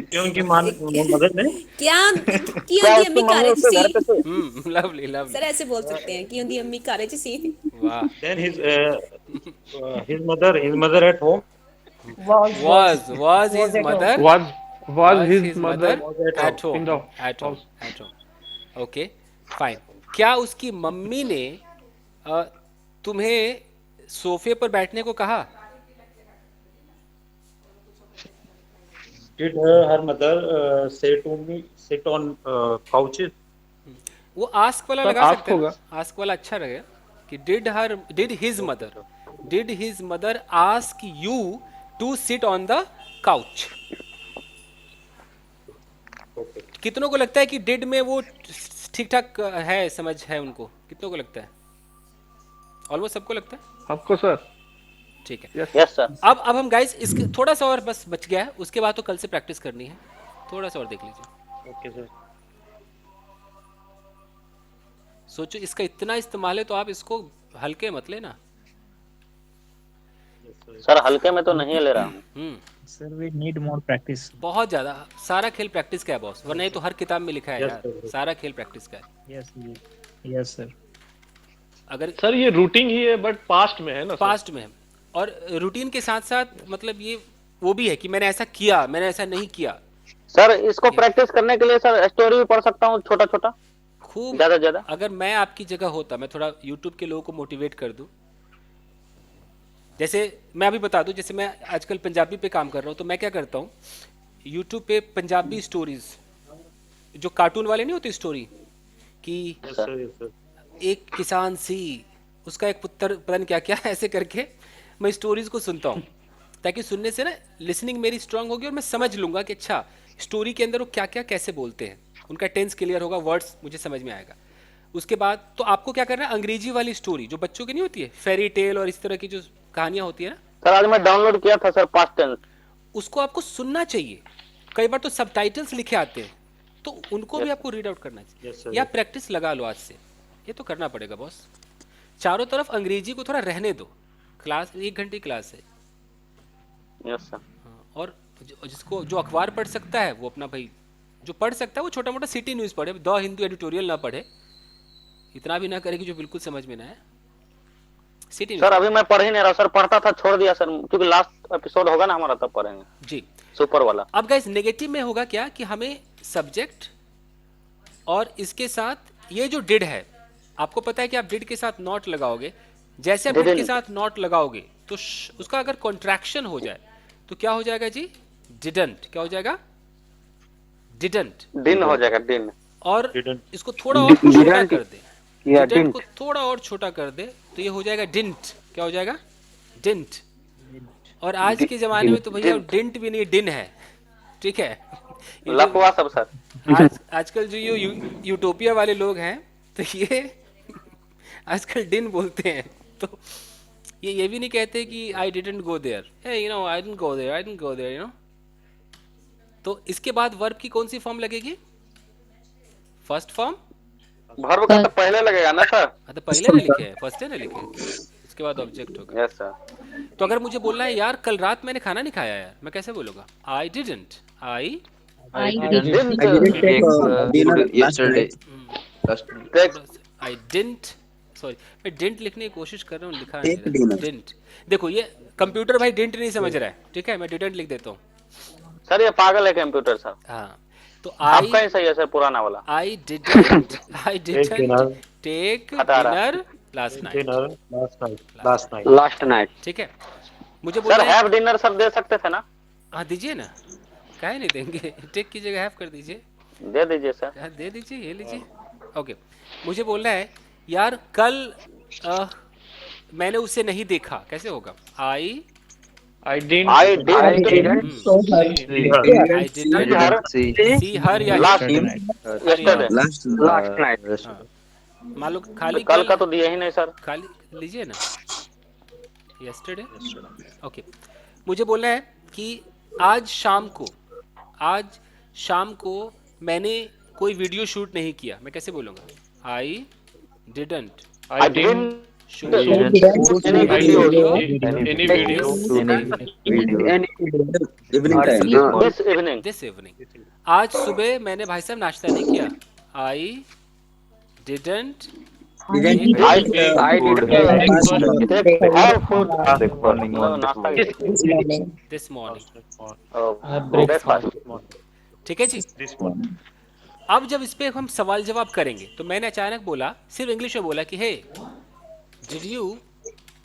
क्योंकि मदर ने क्या की क्या होंदी उसकी अम्मी मम्मी घर उसके घर सी? पे थी? लवली लवली, सर ऐसे बोल सकते हैं कि होंदी अम्मी घर च सी। वाह। then his mother at home. was his mother Was his mother at home, in the at home, at home. Okay, fine. क्या उसकी मम्मी ने तुम्हें सोफे पर बैठने को कहा? Did her mother say to me sit on couches? वो आस्क वाला सर, लगा ask सकते हैं, होगा। आस्क वाला अच्छा रहेगा कि did his mother ask you to sit on the couch? कितनों को लगता है कि डिड में वो ठीक ठाक है, समझ है उनको? कितनों को लगता है? ऑलमोस्ट सबको लगता है। आपको सर? ठीक है। Yes sir. अब हम गाइस इसके थोड़ा सा और बस बच गया है, उसके बाद तो कल से प्रैक्टिस करनी है, थोड़ा सा और देख लीजिए। Okay sir. सोचो इसका इतना इस्तेमाल है तो आप इसको हल्के मत लेना। सर हल्के में तो नहीं ले रहा हूँ। Sir, we need more practice. बहुत ज्यादा, सारा खेल प्रैक्टिस का है बॉस, वरना ये तो हर किताब में लिखा है Yes, यार, sir. सारा खेल प्रैक्टिस का है। Yes, sir. अगर सर ये रूटीन ही है बट पास्ट में है ना सर? पास्ट में है, और रूटीन के साथ साथ मतलब ये वो भी है कि मैंने ऐसा किया, मैंने ऐसा नहीं किया। सर इसको प्रैक्टिस करने के लिए सर स्टोरी भी पढ़ सकता हूँ, छोटा छोटा, खूब ज्यादा ज्यादा। अगर मैं आपकी जगह होता, मैं थोड़ा यूट्यूब के लोगों को मोटिवेट कर दूं। जैसे मैं अभी बता दूं, जैसे मैं आजकल पंजाबी पे काम कर रहा हूं, तो मैं क्या करता हूं, यूट्यूब पे पंजाबी स्टोरीज, जो कार्टून वाले नहीं होती स्टोरी, कि Yes sir. Yes sir. एक किसान सी, उसका एक पुत्र, पता नहीं क्या क्या, ऐसे करके मैं स्टोरीज को सुनता हूँ, ताकि सुनने से ना लिसनिंग मेरी स्ट्रांग होगी और मैं समझ लूंगा कि अच्छा स्टोरी के अंदर वो क्या क्या कैसे बोलते हैं, उनका टेंस क्लियर होगा, वर्ड्स मुझे समझ में आएगा। उसके बाद तो आपको क्या करना है, अंग्रेजी वाली स्टोरी जो बच्चों की नहीं होती है, फेरी टेल और इस तरह की जो कहानियां होती है ना, सर आज मैं डाउनलोड किया था सर पास्ट टेंस। उसको आपको सुनना चाहिए। कई बार तो सबटाइटल्स लिखे आते हैं, तो उनको भी आपको रीड आउट करना चाहिए। Yes, sir. या प्रैक्टिस लगा लो आज से, ये तो करना पड़ेगा बॉस। चारों तरफ अंग्रेजी को थोड़ा रहने दो, क्लास 1 घंटे क्लास है। Yes sir. हाँ, और जिसको जो अखबार पढ़ सकता है वो अपना भाई, जो पढ़ सकता है वो छोटा मोटा सिटी न्यूज़ पढ़े, द हिंदू एडिटोरियल ना पढ़े, इतना भी ना करे कि जो बिल्कुल समझ में ना आए। सिटी सर अभी मैं पढ़ ही नहीं रहा सर, पढ़ता था छोड़ दिया सर, क्योंकि लास्ट एपिसोड होगा ना हमारा तब पढ़ेंगे जी। सुपर वाला। अब गाइस नेगेटिव में होगा क्या कि हमें सब्जेक्ट और इसके साथ ये जो डिड है, आपको पता है कि आप डिड के साथ नॉट लगाओगे, जैसे आप डिड के साथ नॉट लगाओगे तो उसका अगर कॉन्ट्रैक्शन हो जाए तो क्या हो जाएगा जी? डिडंट क्या हो जाएगा? डिडंट। दिन हो जाएगा दिन। और Didn't. इसको थोड़ा और छोटा कर दे, या डिडंट डिंट को थोड़ा और छोटा कर दे तो ये हो जाएगा डिंट। क्या हो जाएगा? डिंट। और आज के जमाने में तो भैया डिंट भी नहीं, डिन है, ठीक है? ये जो लफवा सब सर। आजकल जो ये यूटोपिया वाले लोग हैं तो ये आजकल डिन बोलते हैं। तो ये भी नहीं कहते कि I didn't go there, you know I didn't go there, I didn't go there, you know. तो इसके बाद वर्ब की कौन सी फॉर्म लगेगी? First form. वर्ब का तो पहले लगेगा ना सर? हाँ तो पहले ना लिखे, फर्स्ट है ना लिखे, इसके बाद ऑब्जेक्ट होगा। Yes sir. तो अगर मुझे बोलना है यार कल रात मैंने खाना नहीं खाया यार, मैं कैसे बोलूंगा? आई didn't, I I Didn't, take food yesterday. I didn't, sorry मैं डिडंट लिखने की कोशिश कर रहा हूँ, लिखा नहीं है डिडंट। देखो ये कंप्यूटर भाई डिडंट नहीं समझ रहा है, ठीक है? मैं डिडंट लिख देता हूँ। सर ये पागल है कंप्यूटर सर। हाँ तो आपका ही सही है सर, पुराना वाला। I didn't dinner. टेक हटा रहा। Dinner last night, Dinner last night. Last night ठीक है? मुझे सर बोलना है, हैव डिनर सर दे सकते थे ना? हाँ दीजिए ना, काहे नहीं देंगे? टेक की जगह हैव कर दीजिए। दे दीजिए सर। हाँ, दे दीजिए, ये लीजिए। ओके, मुझे बोलना है यार कल मैंने उसे नहीं देखा, कैसे होगा? आई I didn't. I didn't I didn't See. सी हर या last him, yesterday last night हाँ। मान लो खाली कल का तो दिया ही नहीं सर। खाली लीजिए ना, यस्टरडे। ओके, मुझे बोलना है कि आज शाम को मैंने कोई वीडियो शूट नहीं किया, मैं कैसे बोलूँगा? I didn't I didn't. Shoot I any didn't video any video. Evening time this evening. This evening. आज सुबह मैंने भाई साहब नाश्ता नहीं किया। I didn't I didn't take have food नाश्ता दिस मॉर्निंग। ब्रेकफास्ट। ठीक है जी। This one. अब जब इस पे हम सवाल जवाब करेंगे तो मैंने अचानक बोला, सिर्फ इंग्लिश में बोला कि hey did you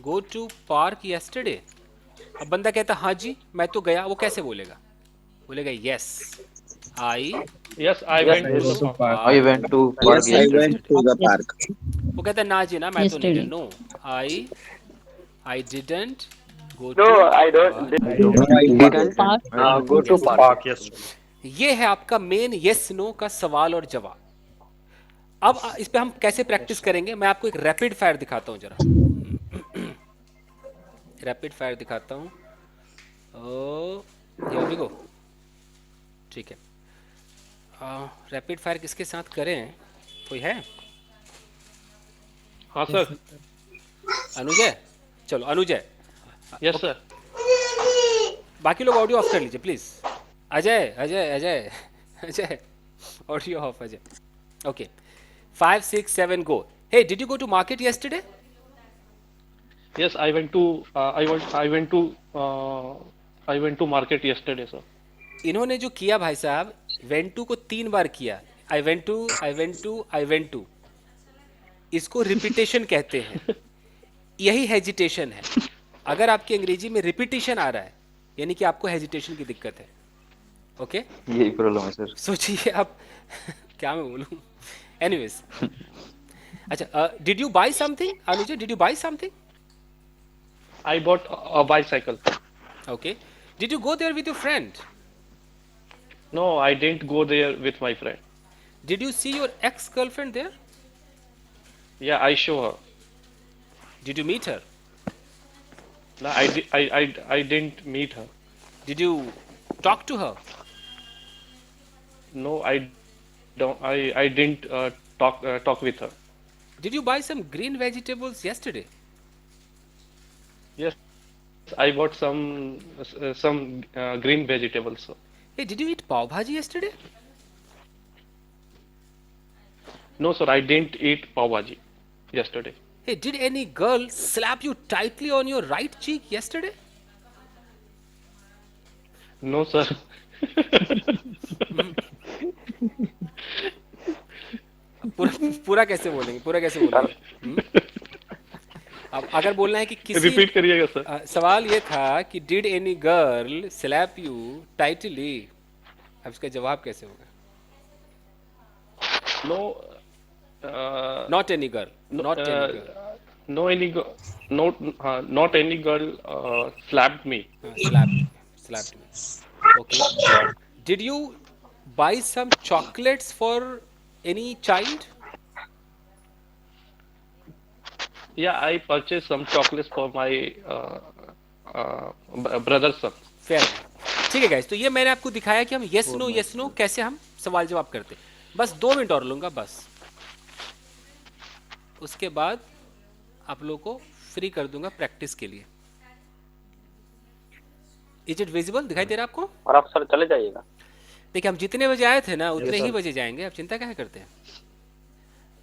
go to park yesterday? अब बंदा कहता हाँ जी मैं तो गया, वो कैसे बोलेगा? बोलेगा yes I, Yes, I went to. I went to park I yesterday. Went to the park वो कहता ना जी ना मैं तो नहीं गया। Yesterday. No I didn't go no to. I don't go to park Park yesterday. ये है आपका मेन यस नो का सवाल और जवाब। अब इस पे हम कैसे प्रैक्टिस करेंगे, मैं आपको एक रैपिड फायर दिखाता हूँ जरा। रैपिड फायर दिखाता हूँ। here we go। ठीक है, रैपिड फायर किसके साथ करें? कोई है? हाँ सर। अनुजय, चलो अनुजय। Yes sir. बाकी लोग ऑडियो ऑफ कर लीजिए please. Ajay Ajay Ajay Ajay audio off Ajay. Okay 5 6 7 go. Hey did you go to market yesterday? Yes, I went to. I went to market yesterday, sir. इन्होंने जो किया भाई साहब, वेंट टू को 3 बार किया। I went to I went to I went to, इसको repetition कहते हैं। यही हेजिटेशन है। अगर आपकी अंग्रेजी में रिपीटेशन आ रहा है यानी कि आपको हेजिटेशन की दिक्कत है। ओके यही प्रॉब्लम है सर। सोचिए आप क्या मैं बोलूं। एनीवेज, अच्छा did you buy something? Anujay did you buy something? I bought a bicycle. Okay, did you go there with your friend? No, I didn't go there with my friend. Did you see your ex girlfriend there? Yeah, I show her. Did you meet her? No, I didn't meet her. Did you talk to her? No, I don't. I didn't talk with her. Did you buy some green vegetables yesterday? Yes, I bought some green vegetables. Sir. Hey, did you eat pav bhaji yesterday? No, sir, I didn't eat pav bhaji yesterday. Hey, did any girl slap you tightly on your right cheek yesterday? No, sir. पूरा कैसे बोलेंगे? पूरा कैसे बोलेंगे? अब अगर बोलना है कि किसी रिपीट करिएगा सर। सवाल ये था कि did any girl slap you tightly, अब इसका जवाब कैसे होगा? No not any girl, not any girl, no any not any girl slapped me. slapped me. Okay. Did you buy some chocolates for any child? Yeah, I purchased some chocolates for my brother's son. Fair. ठीक है guys, तो ये मैंने आपको दिखाया कि हम yes no कैसे हम सवाल जवाब करते। बस 2 मिनट और लूंगा बस, उसके बाद आप लोगों को फ्री कर दूंगा प्रैक्टिस के लिए। Is it visible? दिखाई दे रहा है आपको? और आप सर चले जाइएगा। देखिए हम जितने बजे आए थे ना उतने ही बजे जाएंगे, अब चिंता क्या करते हैं।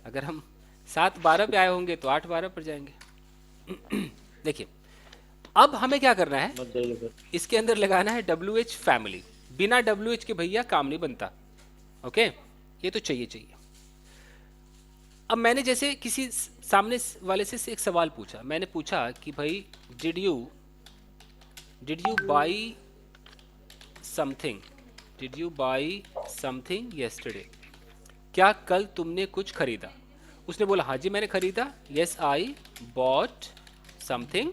अगर हम 7:12 पे आए होंगे तो 8:12 पर जाएंगे। देखिए अब हमें क्या करना है, मत जाइए सर। इसके अंदर लगाना है WH फैमिली। बिना WH के भैया काम नहीं बनता। ओके, ये तो चाहिए। अब मैंने जैसे किसी सामने वाले से एक सवाल पूछा, मैंने पूछा कि भाई did you by something yesterday? क्या कल तुमने कुछ खरीदा? उसने बोला हाँ जी मैंने खरीदा, yes I bought something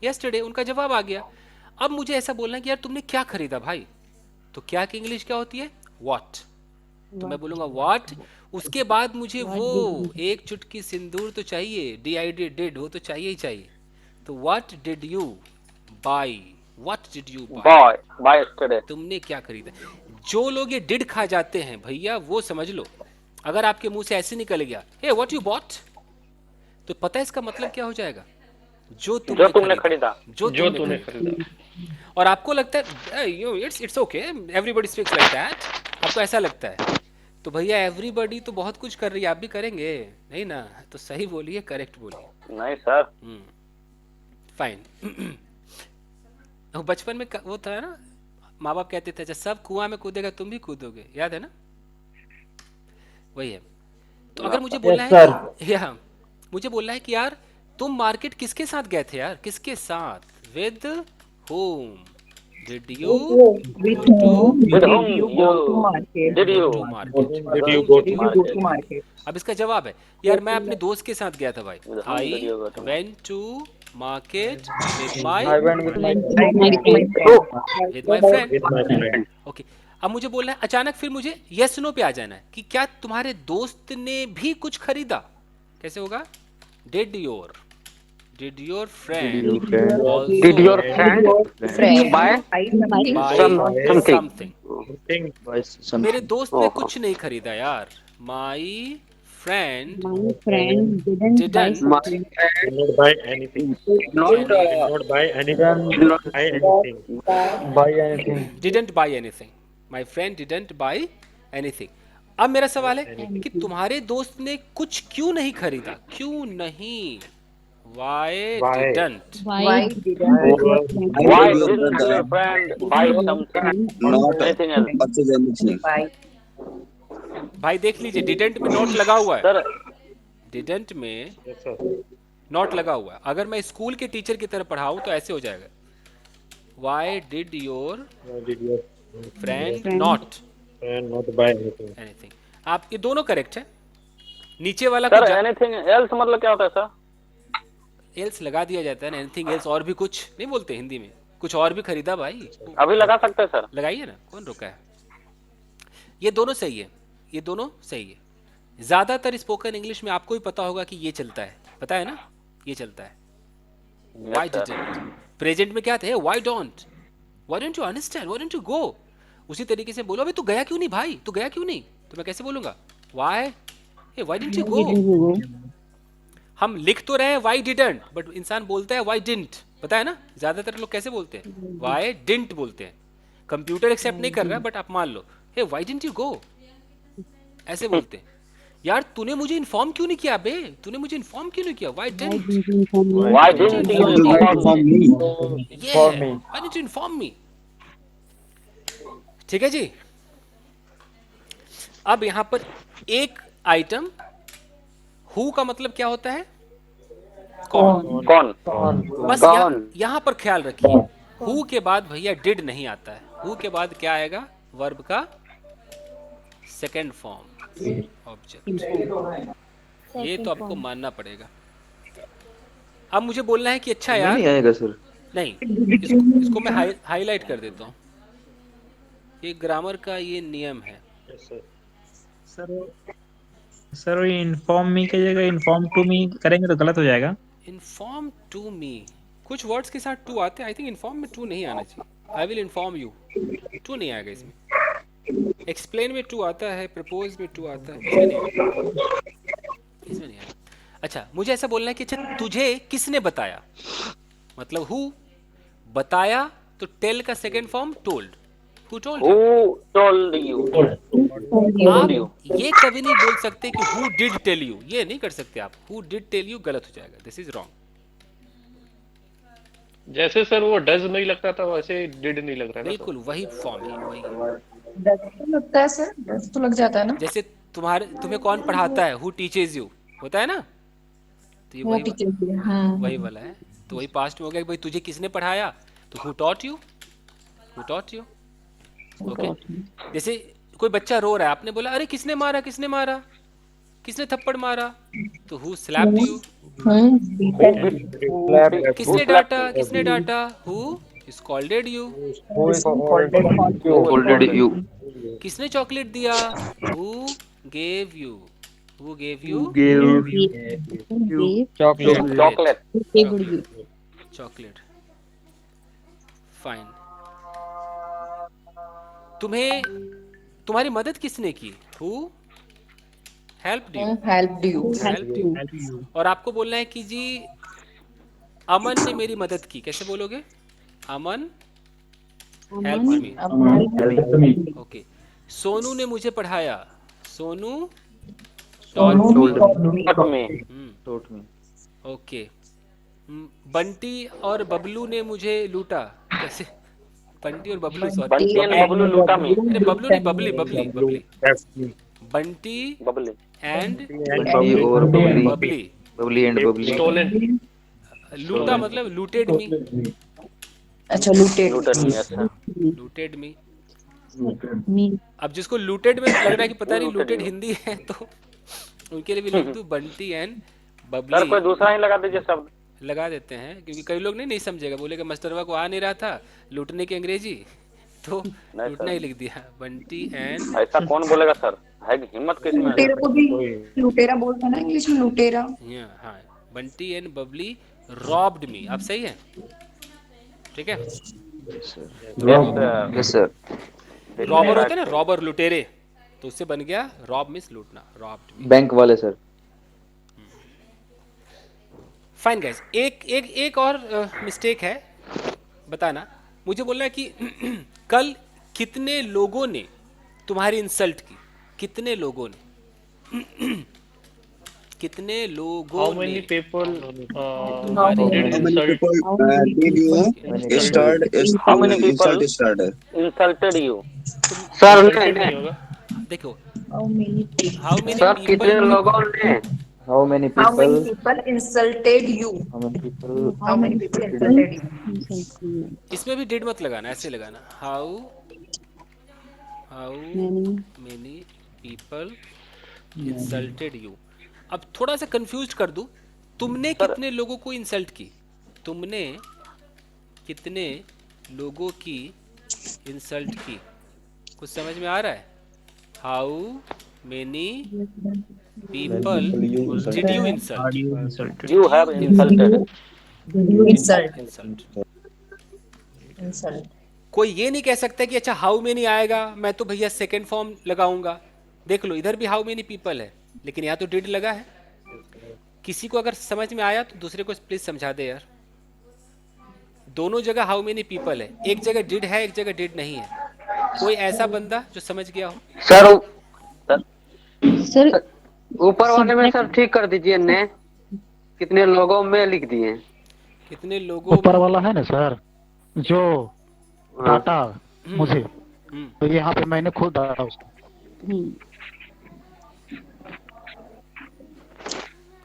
yesterday। उनका जवाब आ गया। अब मुझे ऐसा बोलना कि यार तुमने क्या खरीदा भाई, तो क्या की इंग्लिश क्या होती है? what। तो मैं बोलूंगा what, उसके बाद मुझे वो एक चुटकी सिंदूर तो चाहिए, did वो तो चाहिए ही चाहिए। तो what did you buy? Buy yesterday। तुमने क्या खरीदा? जो लोग ये डिड खा जाते हैं भैया वो समझ लो, अगर आपके मुंह से ऐसे निकल गया हे व्हाट यू बॉट, तो पता है इसका मतलब क्या हो जाएगा? जो तुमने खरीदा। जो तुमने खरीदा। और आपको लगता है it's okay, everybody speaks like that, आपको ऐसा लगता है। तो भैया एवरीबॉडी तो बहुत कुछ कर रही है, आप भी करेंगे नहीं ना? तो सही बोलिए, करेक्ट बोलिए। नहीं सर। फाइन। बचपन में वो था ना, माँ बाप कहते थे जब सब कुआं में कूदेगा तुम भी कूदोगे, याद है ना? वही है। तो अगर मुझे बोलना है मुझे बोलना है कि यार तुम मार्केट किसके साथ गए थे यार, किसके साथ? With home did you market? अब इसका जवाब है यार मैं अपने दोस्त के साथ गया था भाई, I went to market with my friend। Okay, अब मुझे बोलना है अचानक, फिर मुझे yes no पे आ जाना है कि क्या तुम्हारे दोस्त ने भी कुछ खरीदा? कैसे होगा? did your friend buy something? मेरे दोस्त ने कुछ नहीं खरीदा यार। my friend didn't buy anything। didn't buy anything। my friend didn't buy anything। अब मेरा सवाल है कि तुम्हारे दोस्त ने कुछ क्यों नहीं खरीदा? क्यों नहीं? why didn't your friend buy something? Anything else? भाई देख लीजिए, डिडेंट में नॉट लगा हुआ है। डिडेंट में नॉट लगा हुआ है। अगर मैं स्कूल के टीचर की तरह पढ़ाऊं तो ऐसे हो जाएगा, why did your friend not buy anything. आप ये दोनों करेक्ट है। नीचे वाला सर एनीथिंग एल्स मतलब क्या होता है सर? एल्स लगा दिया जाता है ना, एनीथिंग एल्स और भी कुछ नहीं बोलते हिंदी में, कुछ और भी खरीदा भाई। अभी लगा सकते हैं सर? लगाइए ना, कौन रोका है? ये दोनों सही है, ये दोनों सही है। ज्यादातर स्पोकन इंग्लिश में आपको भी पता होगा कि ये चलता है, पता है ना? ये चलता है। Why didn't? प्रेजेंट में क्या थे? Why don't? Why don't you understand? Why don't you go? उसी तरीके से बोलो, अबे तू गया क्यों नहीं भाई, तू गया क्यों नहीं? तो मैं कैसे बोलूंगा? Why? Hey, why didn't you go? हम लिख तो रहे हैं why didn't, बट इंसान बोलता है why didn't, पता है ना? ज्यादातर लोग कैसे बोलते हैं? Why didn't बोलते हैं। कंप्यूटर एक्सेप्ट नहीं कर रहा, बट आप मान लो hey, why didn't you go? ऐसे बोलते हैं। यार तूने मुझे इन्फॉर्म क्यों नहीं किया बे, तूने मुझे इन्फॉर्म क्यों नहीं किया? Why didn't you inform me? ठीक है जी। अब यहां पर एक आइटम हु का मतलब क्या होता है? कौन। कौन बस यहाँ पर ख्याल रखिए, हु के बाद भैया डिड नहीं आता है, हु के बाद क्या आएगा, वर्ब का सेकेंड फॉर्म ऑब्जेक्ट। ये तो आपको मानना पड़ेगा। अब मुझे बोलना है कि अच्छा यार, नहीं आएगा सर। नहीं, इसको मैं हाईलाइट कर देता हूँ, ये ग्रामर का ये नियम है। सर ये इन्फॉर्म मी की जगह इन्फॉर्म टू मी करेंगे तो गलत हो जाएगा। इन्फॉर्म टू मी, कुछ वर्ड्स के साथ टू आते हैं, आई थिंक इन्फॉर्म में टू नहीं आना चाहिए। I will inform you, to नहीं आएगा इसमें। एक्सप्लेन में टू आता है, प्रपोज में टू आता है, इसमें नहीं आएगा, इसमें नहीं आएगा। अच्छा, मुझे ऐसा बोलना है कि अच्छा तुझे किसने बताया, मतलब हु बताया, तो टेल का second form told, who told. Who told you? आप ये कभी नहीं बोल सकते कि हु डिड टेल यू, ये नहीं कर सकते आप। हु डिड टेल यू गलत हो जाएगा, दिस इज रॉन्ग। जैसे सर वो डज नहीं लगता था वैसे डिड नहीं लग रहा है ना। बिल्कुल वही फॉर्म है, वही। तो लगता है सर, डर तो लग जाता है ना। जैसे तुम्हें कौन पढ़ाता है, हु टीचेज यू होता है ना, तो ये वो वही टीचर, हाँ वही वाला है। तो वही पास्ट में हो गया कि भाई तुझे किसने पढ़ाया, तो who taught you, who taught you. Okay, जैसे कोई बच्चा रो रहा है, आपने बोला अरे किसने मारा, किसने मारा, किसने थप्पड़ मारा, तो हु स्लैप्ड यू। किसने डांटा, किसने डांटा, who scolded you. Folded you. किसने चॉकलेट दिया, who gave you, who gave you Chocolate. Chocolate. Fine. तुम्हें तुम्हारी मदद किसने की, who helped you, helped you. Helped you. और आपको बोलना है कि जी अमन ने मेरी मदद की, कैसे बोलोगे, Aman help me. Okay, Sonu ने मुझे पढ़ाया, Sonu Taught me. Taught me. Okay, Bunty और बबलू ने मुझे लूटा, कैसे, बंटी और Bablu, sorry, Bunty and Bablu लूटा me. अरे बबलू नहीं, Babli Babli Babli, Bunty Bubbly. And Bunty और bubbly. Babli. Bubbly and bubbly. Stolen. लूटा मतलब लूटेड मी, अच्छा लूटेड। Looted me. अच्छा. Looted me. अब जिसको लूटेड में लग रहा है कि पता नहीं लूटेड हिंदी है, तो उनके लिए भी लिख दूं बंटी एंड सर कोई बबली, दूसरा ही लगा दीजिए शब्द। लगा देते हैं, क्योंकि कई लोग नहीं समझेगा, बोलेगा मास्टरवा को आ नहीं रहा था लूटने की अंग्रेजी, तो लूटना ही लिख दिया, बंटी एंड। ऐसा कौन बोलेगा सर, है कि हिम्मत किसमें है? लुटेरा को भी लुटेरा बोलते हैं ना इंग्लिश में, लुटेरा। हाँ, बंटी एंड बबली रॉब्ड मी। आप सही है, ठीक है। Yes sir. रॉबर होते हैं ना, रॉबर लुटेरे, तो उससे बन गया रॉब मिस लूटना, रॉब्ड मी। बैंक वाले सर। फाइन गाइस, एक और मिस्टेक है, बताना। मुझे बोलना है कि कल कितने लोगों ने तुम्हारी इंसल्ट की, कितने लोगों ने, कितने लोगों How many ने people तुम्हारी did How many insult? people did you start? How many people Insult started. insulted you? Sir Insulted नहीं होगा। देखो, how many how many sir कितने पीपल, लोगों ने How many people? People insulted you. How many people? How many people insulted you. इसमें भी did मत लगाना, ऐसे लगाना, how many people insulted you. अब थोड़ा सा कंफ्यूज कर दूं, तुमने कितने लोगों को इंसल्ट की, तुमने कितने लोगों की इंसल्ट की, कुछ समझ में आ रहा है, how many people did you insult, you have insulted. Insult insult. कोई ये नहीं कह सकता कि अच्छा हाउ मेनी आएगा, मैं तो भैया सेकंड फॉर्म लगाऊंगा। देख लो इधर भी हाउ मेनी पीपल है, लेकिन यहाँ तो डिड लगा है। किसी को अगर समझ में आया तो दूसरे को प्लीज समझा दे यार। दोनों जगह हाउ मेनी पीपल है, एक जगह डिड है, एक जगह डिड नहीं है। कोई ऐसा बंदा जो समझ गया हो। सर ऊपर वाले में सर ठीक कर दीजिए ने, कितने लोगों में लिख दिए। कितने लोगों ऊपर वाला है ना सर, जो डाटा मुझे, हम्म, तो यहाँ पे मैंने खुद डाटा उसको।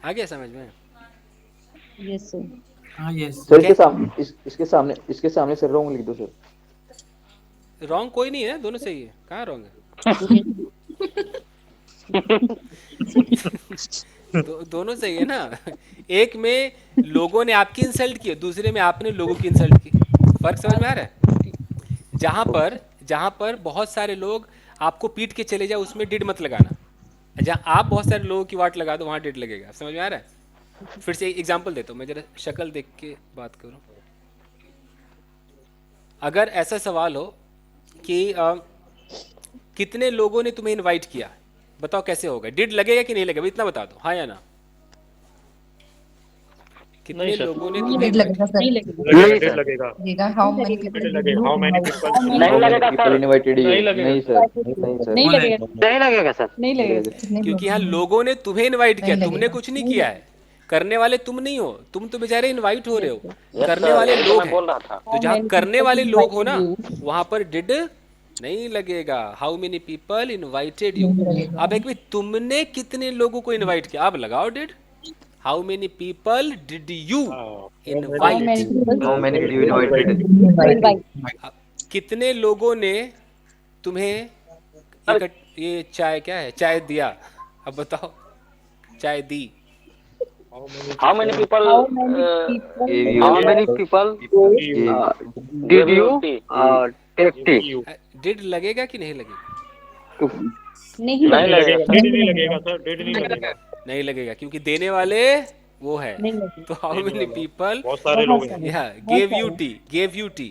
आ गया समझ में। Yes, sir. हाँ यस सर इसके सामने सर रॉन्ग लिख दो सर। रॉन्ग कोई नहीं है, दोनों सही है। कहाँ रॉन्ग है? दोनों सही है ना। एक में लोगों ने आपकी इंसल्ट की, दूसरे में आपने लोगों की इंसल्ट की। फर्क समझ में आ रहा है? जहां पर बहुत सारे लोग आपको पीट के चले जाए, उसमें डिड मत लगाना। जहां आप बहुत सारे लोगों की वाट लगा दो, वहां डिड लगेगा। समझ में आ रहा है? फिर से एक एग्जांपल देता हूं, मैं जरा शक्ल देख के बात करूं। अगर ऐसा सवाल हो कि कितने लोगों ने तुम्हें इनवाइट किया, बताओ कैसे होगा? डिड लगेगा कि नहीं लगेगा? इतना बता दो, हाँ या ना। कितने लोगों ने तुम्हें लगेगा सर, नहीं सर लगेगा। लगेगा। हाउ मेनी पीपल लगेगा। हाउ मेनी पीपल नहीं लगेगा सर। इनवाइटेड नहीं लगेगा। नहीं सर, नहीं सर, नहीं लगेगा, नहीं लगेगा सर। नहीं लगेगा। क्योंकि यहाँ लोगों ने तुम्हें इनवाइट किया, नहीं तुमने लगेगा। कुछ नहीं किया है। करने वाले तुम नहीं हो, तुम तो बेचारे इनवाइट हो रहे हो। Yes, करने sir, वाले ये तो लोग मैं हैं। बोल रहा था। तो जहाँ करने वाले लोग हो ना, वहां पर डिड नहीं लगेगा। How many people invited you. अब एक भी तुमने कितने लोगों को इनवाइट किया, अब लगाओ did. How many people did you invite. How many you invited. कितने लोगों ने तुम्हें ये चाय क्या है, चाय दिया। अब बताओ, चाय दी। How many people did you take tea? Did लगेगा कि नहीं लगेगा? नहीं नहीं लगेगा। डेड नहीं लगेगा सर, डेड नहीं लगेगा। नहीं लगेगा क्योंकि देने वाले वो है। तो हाउ मेनी पीपल बहुत सारे लोग हैं। Gave U T.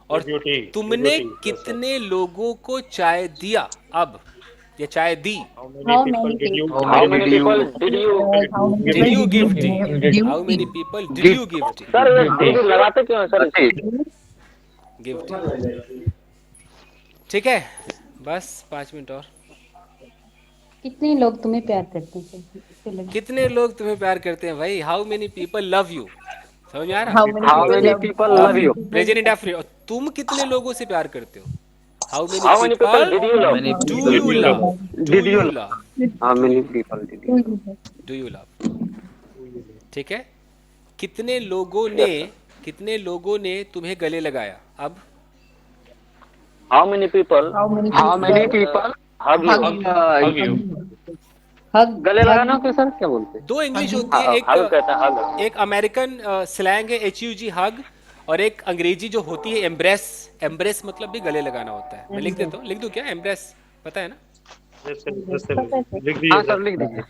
और Beauty, तुमने beauty, yes, कितने लोगों को चाय दिया, अब ये चाय दी। How many people did you? How many people did you? Did you give T? How many people did you give T? Sir ये did लगाते क्यों हैं सर? Give T. ठीक है, बस 5 मिनट और। कितने लोग तुम्हें प्यार करते हैं सर? कितने लोग तुम्हें प्यार करते हैं भाई? How many people love you. समझ में आ रहा? How many people love you? Present indefinite. और तुम कितने लोगों से प्यार करते हो? How How many people did you love? Do you love? Did you love? How many people did you? Do you love? ठीक है। कितने लोगों ने तुम्हें गले लगाया? अब How many people? How many people hug you? Hug you. गले लगाना क्यों सर? क्या बोलते हैं? दो इंग्लिश होती है, हग कहता है, हग। एक अमेरिकन स्लैंग है HUG हग, और एक अंग्रेजी जो होती है एम्ब्रेस। एम्ब्रेस मतलब भी गले लगाना होता है। मैं लिख देता हूँ, लिख दूँ क्या? एम्ब्रेस पता है ना? Yes, sir, yes, sir. लिख दीजिए हाँ सर, सर लिख दीजिए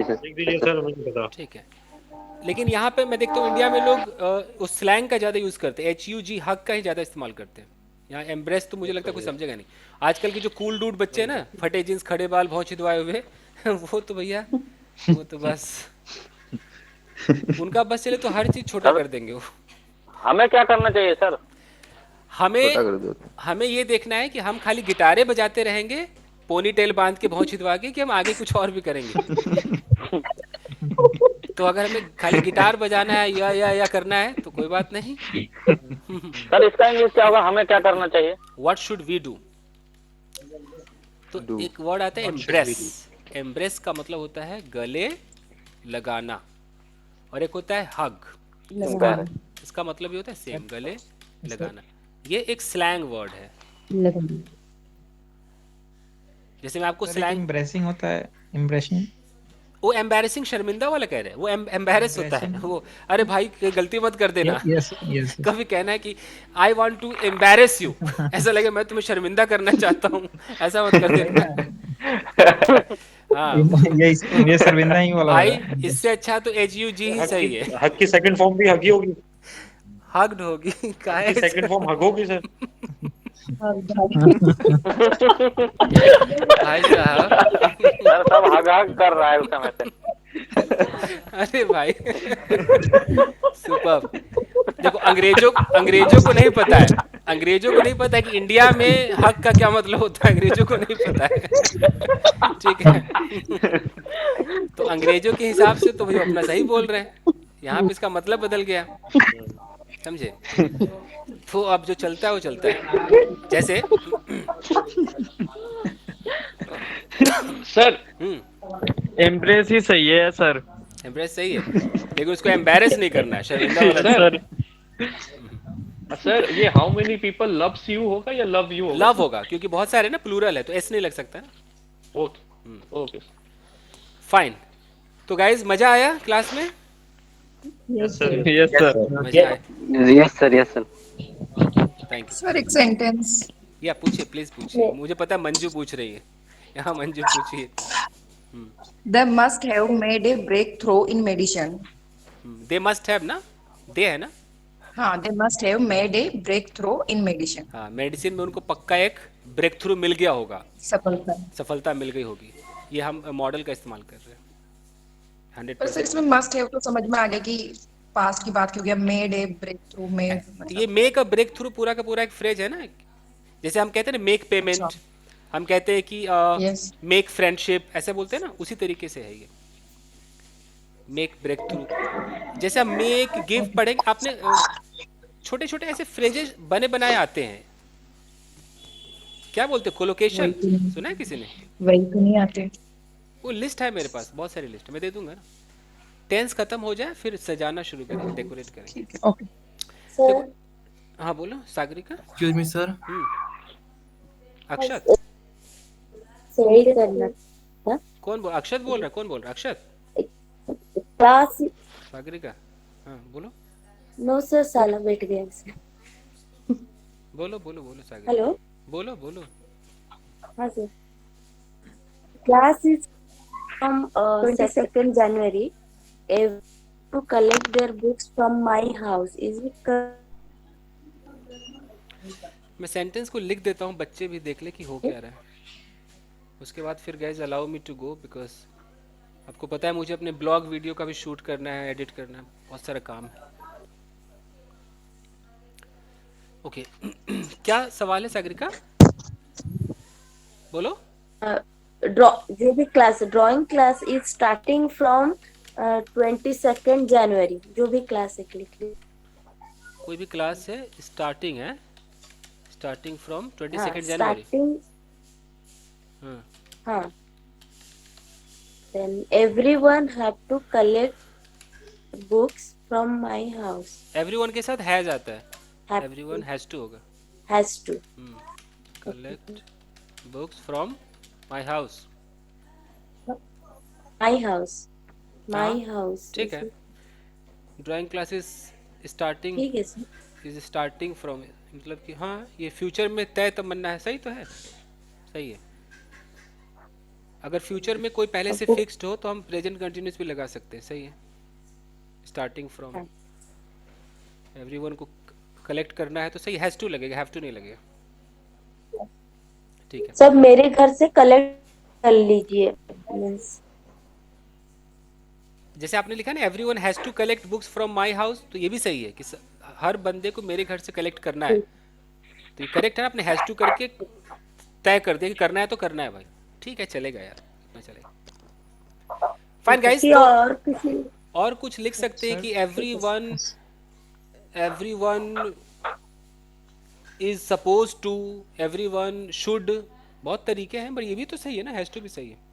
सर। लिख दीजिए सर, मुझे पता। ठीक है। लेकिन यहाँ पे मैं देखता हूँ इंडिया में लोग उस स्लैंग का ज़्यादा यूज़ करते हैं, HUG हग का ही ज़्यादा इस्तेमाल करते हैं। यहाँ एम्ब्रेस तो मुझे लगता है कोई समझेगा नहीं। आजकल के जो कूल डूड बच्चे हैं ना, फटे जींस, खड़े बाल, भौं छिदवाए हुए, वो तो भैया वो तो बस उनका बस चले तो हर चीज़ छोटा कर देंगे वो। हमें क्या करना चाहिए सर? हमें ये देखना है कि हम खाली गिटारे बजाते रहेंगे, पोनी टेल बांध के, भौं छिदवा के, कि हम आगे कुछ और भी करेंगे। तो अगर हमें खाली गिटार बजाना है या करना है तो कोई बात नहीं। सर इसका इंग्लिश क्या होगा? हमें क्या करना चाहिए? What should we do? तो एक वर्ड आता है एम्ब्रेस। एम्ब्रेस का मतलब होता है गले लगाना, और एक होता है हग। इसका मतलब ये होता है सेम, गले लगाना। ये एक स्लैंग वर्ड है। जैसे मैं आपको स्लैंग, एम्ब्रेसिंग होता है, इम्प्रेशन। वो एम्बैरेसिंग शर्मिंदा वाला कह रहे हैं, वो एम्बैरेस होता है वो। अरे भाई गलती मत कर देना। Yes yes. कभी कहना है कि I want to embarrass you, ऐसा लगे मैं तुम्हें शर्मिंदा करना चाहता हूँ, ऐसा मत कर देना। हाँ, ये शर्मिंदा ही वाला भाई इससे अच्छा तो HUG ही सही है। हग की सेकंड फॉर्म भी हगी होगी। हग्ड होगी का है? सेकंड फॉर्म हग होगी सर। भाई साहब सर सब हग हग कर रहा है उस समय से। अरे भाई सुपर। देखो अंग्रेजों को नहीं पता है, अंग्रेजों को नहीं पता है कि इंडिया में हक का क्या मतलब होता है। अंग्रेजों को नहीं पता है। ठीक है, तो अंग्रेजों के हिसाब से तो भाई अपना सही बोल रहे हैं, यहाँ पे इसका मतलब बदल गया, समझे? तो अब जो चलता है वो चलता है। जैसे सर एम्ब्रेस ही सही है सर। एम्प्रेस सही है, लेकिन उसको एम्बैरेस नहीं करना है, शर्मिंदा वाला नहीं। सर सर ये how many people loves you होगा या लव यू होगा? लव होगा, क्योंकि बहुत सारे ना प्लूरल है, तो एस नहीं लग सकता ना। Okay okay fine. तो गाइज मजा आया क्लास में? Yes sir. मजा आया, yes sir, yes sir. Thank you. Sir एक सेंटेंस। या पूछिए, प्लीज पूछिए, मुझे पता है मंजू पूछ रही है, यहाँ मंजू पूछिए। They must have made a breakthrough in medicine. They must have ना, दे है ना। हाँ, they must have made a breakthrough in medicine. हाँ, मेडिसिन में उनको पक्का एक ब्रेक थ्रू मिल गया होगा, सफलता। सफलता मिल गई होगी। ये हम मॉडल का इस्तेमाल कर रहे हैं। पर सर 100%। इसमें must have तो समझ में आ गया कि पास्ट की बात क्यों गया, made a breakthrough made ये मेक अ ब्रेक थ्रू पूरा का पूरा एक फ्रेज है ना, जैसे हम कहते हैं ना मेक पेमेंट, अच्छा। हम कहते हैं कि Yes. मेक फ्रेंडशिप, ऐसे बोलते हैं ना, उसी तरीके से है ये मेक ब्रेक थ्रू। जैसे हम मेक गिव पढ़ेंगे, आपने छोटे छोटे ऐसे फ्रेजेस बने बनाए आते हैं, क्या बोलते हैं, कोलोकेशन सुना है किसी ने? वही तो नहीं आते। वो लिस्ट है मेरे पास, बहुत सारी लिस्ट, मैं दे दूंगा ना। टेंस खत्म हो जाए फिर सजाना शुरू करें, डेकोरेट करें। ओके। देखो, हाँ बोलो Sagarika. Excuse me sir. Akshat said करना कौन बोल, अक्षत बोल रहा है, कौन बोल रहा है? अक्षत, क्लास। सागरिका, हाँ बोलो नो सर, साला बैठ गया सर। बोलो बोलो बोलो सागरिका, हेलो। बोलो बोलो। हाँ sir. Class is from 22nd January to collect their books from my house. Is it मैं सेंटेंस को लिख देता हूँ, बच्चे भी देख ले कि हो क्या रहा है। उसके बाद फिर guys allow me to go, because आपको पता है मुझे अपने ब्लॉग वीडियो का भी शूट करना है, एडिट करना है, बहुत सारा काम है। ओके क्या सवाल है सागरिका, बोलो। जो भी class, drawing class is starting from 22nd January. जो भी क्लास है क्लिक ली। कोई भी क्लास है, स्टार्टिंग है, starting from 22nd January. Starting. हाँ, हाँ। Then everyone have to collect books from my house. Everyone के साथ हैज आता है, Have एवरीवन हैज टू होगा। has to. Collect books from my house. My house. My हाँ, house. ठीक है। ड्राइंग क्लासेस स्टार्टिंग ठीक है सर। इज स्टार्टिंग फ्रॉम, मतलब कि हाँ ये फ्यूचर में तय तमन्ना है, सही तो है, सही है। अगर फ्यूचर में कोई पहले से फिक्स्ड हो तो हम प्रेजेंट कंटिन्यूस भी लगा सकते हैं, सही है। स्टार्टिंग फ्रॉम, एवरीवन को कलेक्ट करना है तो सही, हैज टू लगेगा, हैव टू नहीं लगेगा। ठीक है, सब मेरे घर से कलेक्ट कर लीजिए। Means जैसे आपने लिखा ना everyone has to collect books from my house, तो ये भी सही है कि हर बंदे को मेरे घर से कलेक्ट करना है, तो ये करेक्ट है ना, आपने हैज टू करके तय कर दिया कि करना है तो करना है भाई, ठीक है, चलेगा यार, इतना चलेगा। फाइन गाइस, और किसी और कुछ लिख सकते हैं कि everyone is suppose to, everyone should, बहुत तरीके हैं, पर ये भी तो सही है ना, हैज टू भी सही है।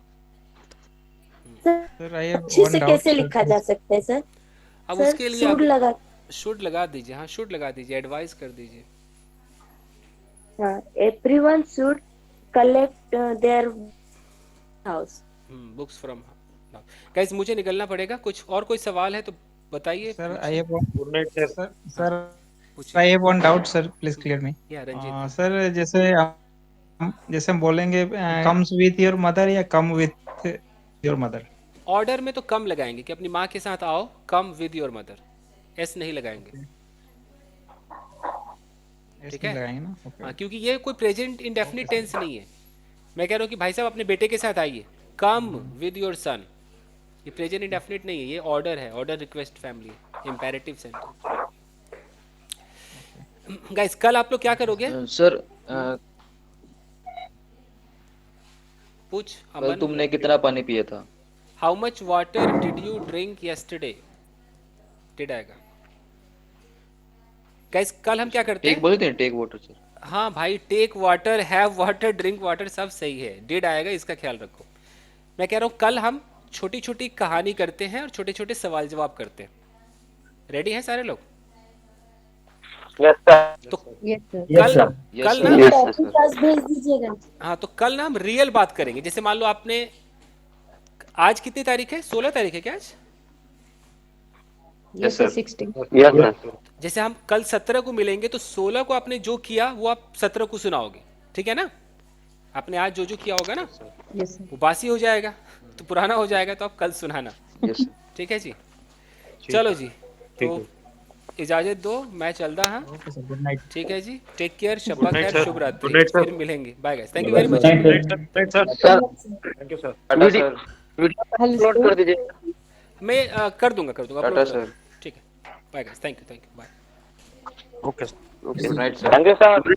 सर आई हैव अच्छे वन से डाउट कैसे लिखा जा सकता है सर? अब सर, उसके लिए should लगा। शुड लगा दीजिए, हाँ शुड लगा दीजिए, एडवाइस कर दीजिए। हाँ, everyone should collect their house. Books from. Guys मुझे निकलना पड़ेगा, कुछ और कोई सवाल है तो बताइए। Sir I have good night sir. Sir पूछिए। I have one doubt sir, please clear me. या रंजीत, सर जैसे हम बोलेंगे कम्स विथ योर मदर या come with your mother, order में तो कम लगाएंगे कि अपनी माँ के साथ आओ, come with your mother, S नहीं लगाएंगे, ठीक है। लगाएंगे ना? ओके। हाँ, क्योंकि ये कोई प्रेजेंट इंडेफिनिट टेंस नहीं है। मैं कह रहा हूँ कि भाई साहब अपने बेटे के साथ आइए, कम विद योर सन, ये प्रेजेंट इंडेफिनिट नहीं है, ये ऑर्डर है, order request family, imperative sentence. Guys कल आप लोग क्या करोगे? सर पूछ कल अमन, तुमने कितना पानी पिया था? How much water did you drink yesterday, did आएगा। गाइस कल हम क्या करते टेक हैं? बोले थे, टेक वाटर सर। हाँ भाई, take water, have water, drink water, सब सही है, डिड आएगा, इसका ख्याल रखो। मैं कह रहा हूँ कल हम छोटी छोटी कहानी करते हैं और छोटे छोटे सवाल जवाब करते हैं। रेडी हैं सारे लोग? Yes sir. तो यस सर। कल Yes, कल sir. ना Yes, टॉपिक क्लास भेज दीजिएगा। हाँ, तो कल ना हम रियल बात करेंगे। जैसे मान लो आपने आज कितनी तारीख है? 16 तारीख है क्या आज? Yes sir 16। Yes sir. जैसे हम कल 17 को मिलेंगे तो 16 को आपने जो किया वो आप 17 को सुनाओगे, ठीक है ना? आपने आज जो जो किया होगा ना यस सर। वो बासी हो जाएगा, तो पुराना हो जाएगा, तो आप कल सुनाना। Yes, sir. ठीक है जी? चलो जी, ठीक तो है। इजाजत दो, मैं चलता हाँ। Okay sir, good night. ठीक है जी, टेक केयर, शब्बा Good night, खैर, sir. शुभ रात्रि, Good night, sir. फिर मिलेंगे। Bye guys, thank you very much. Right sir. Sir thank you sir. Tata sir. Video upload कर दीजिए। मैं कर दूंगा टाटा upload कर सर। दूंगा। ठीक है, bye guys, thank you, bye. Okay sir. Good night, sir. Thank you sir.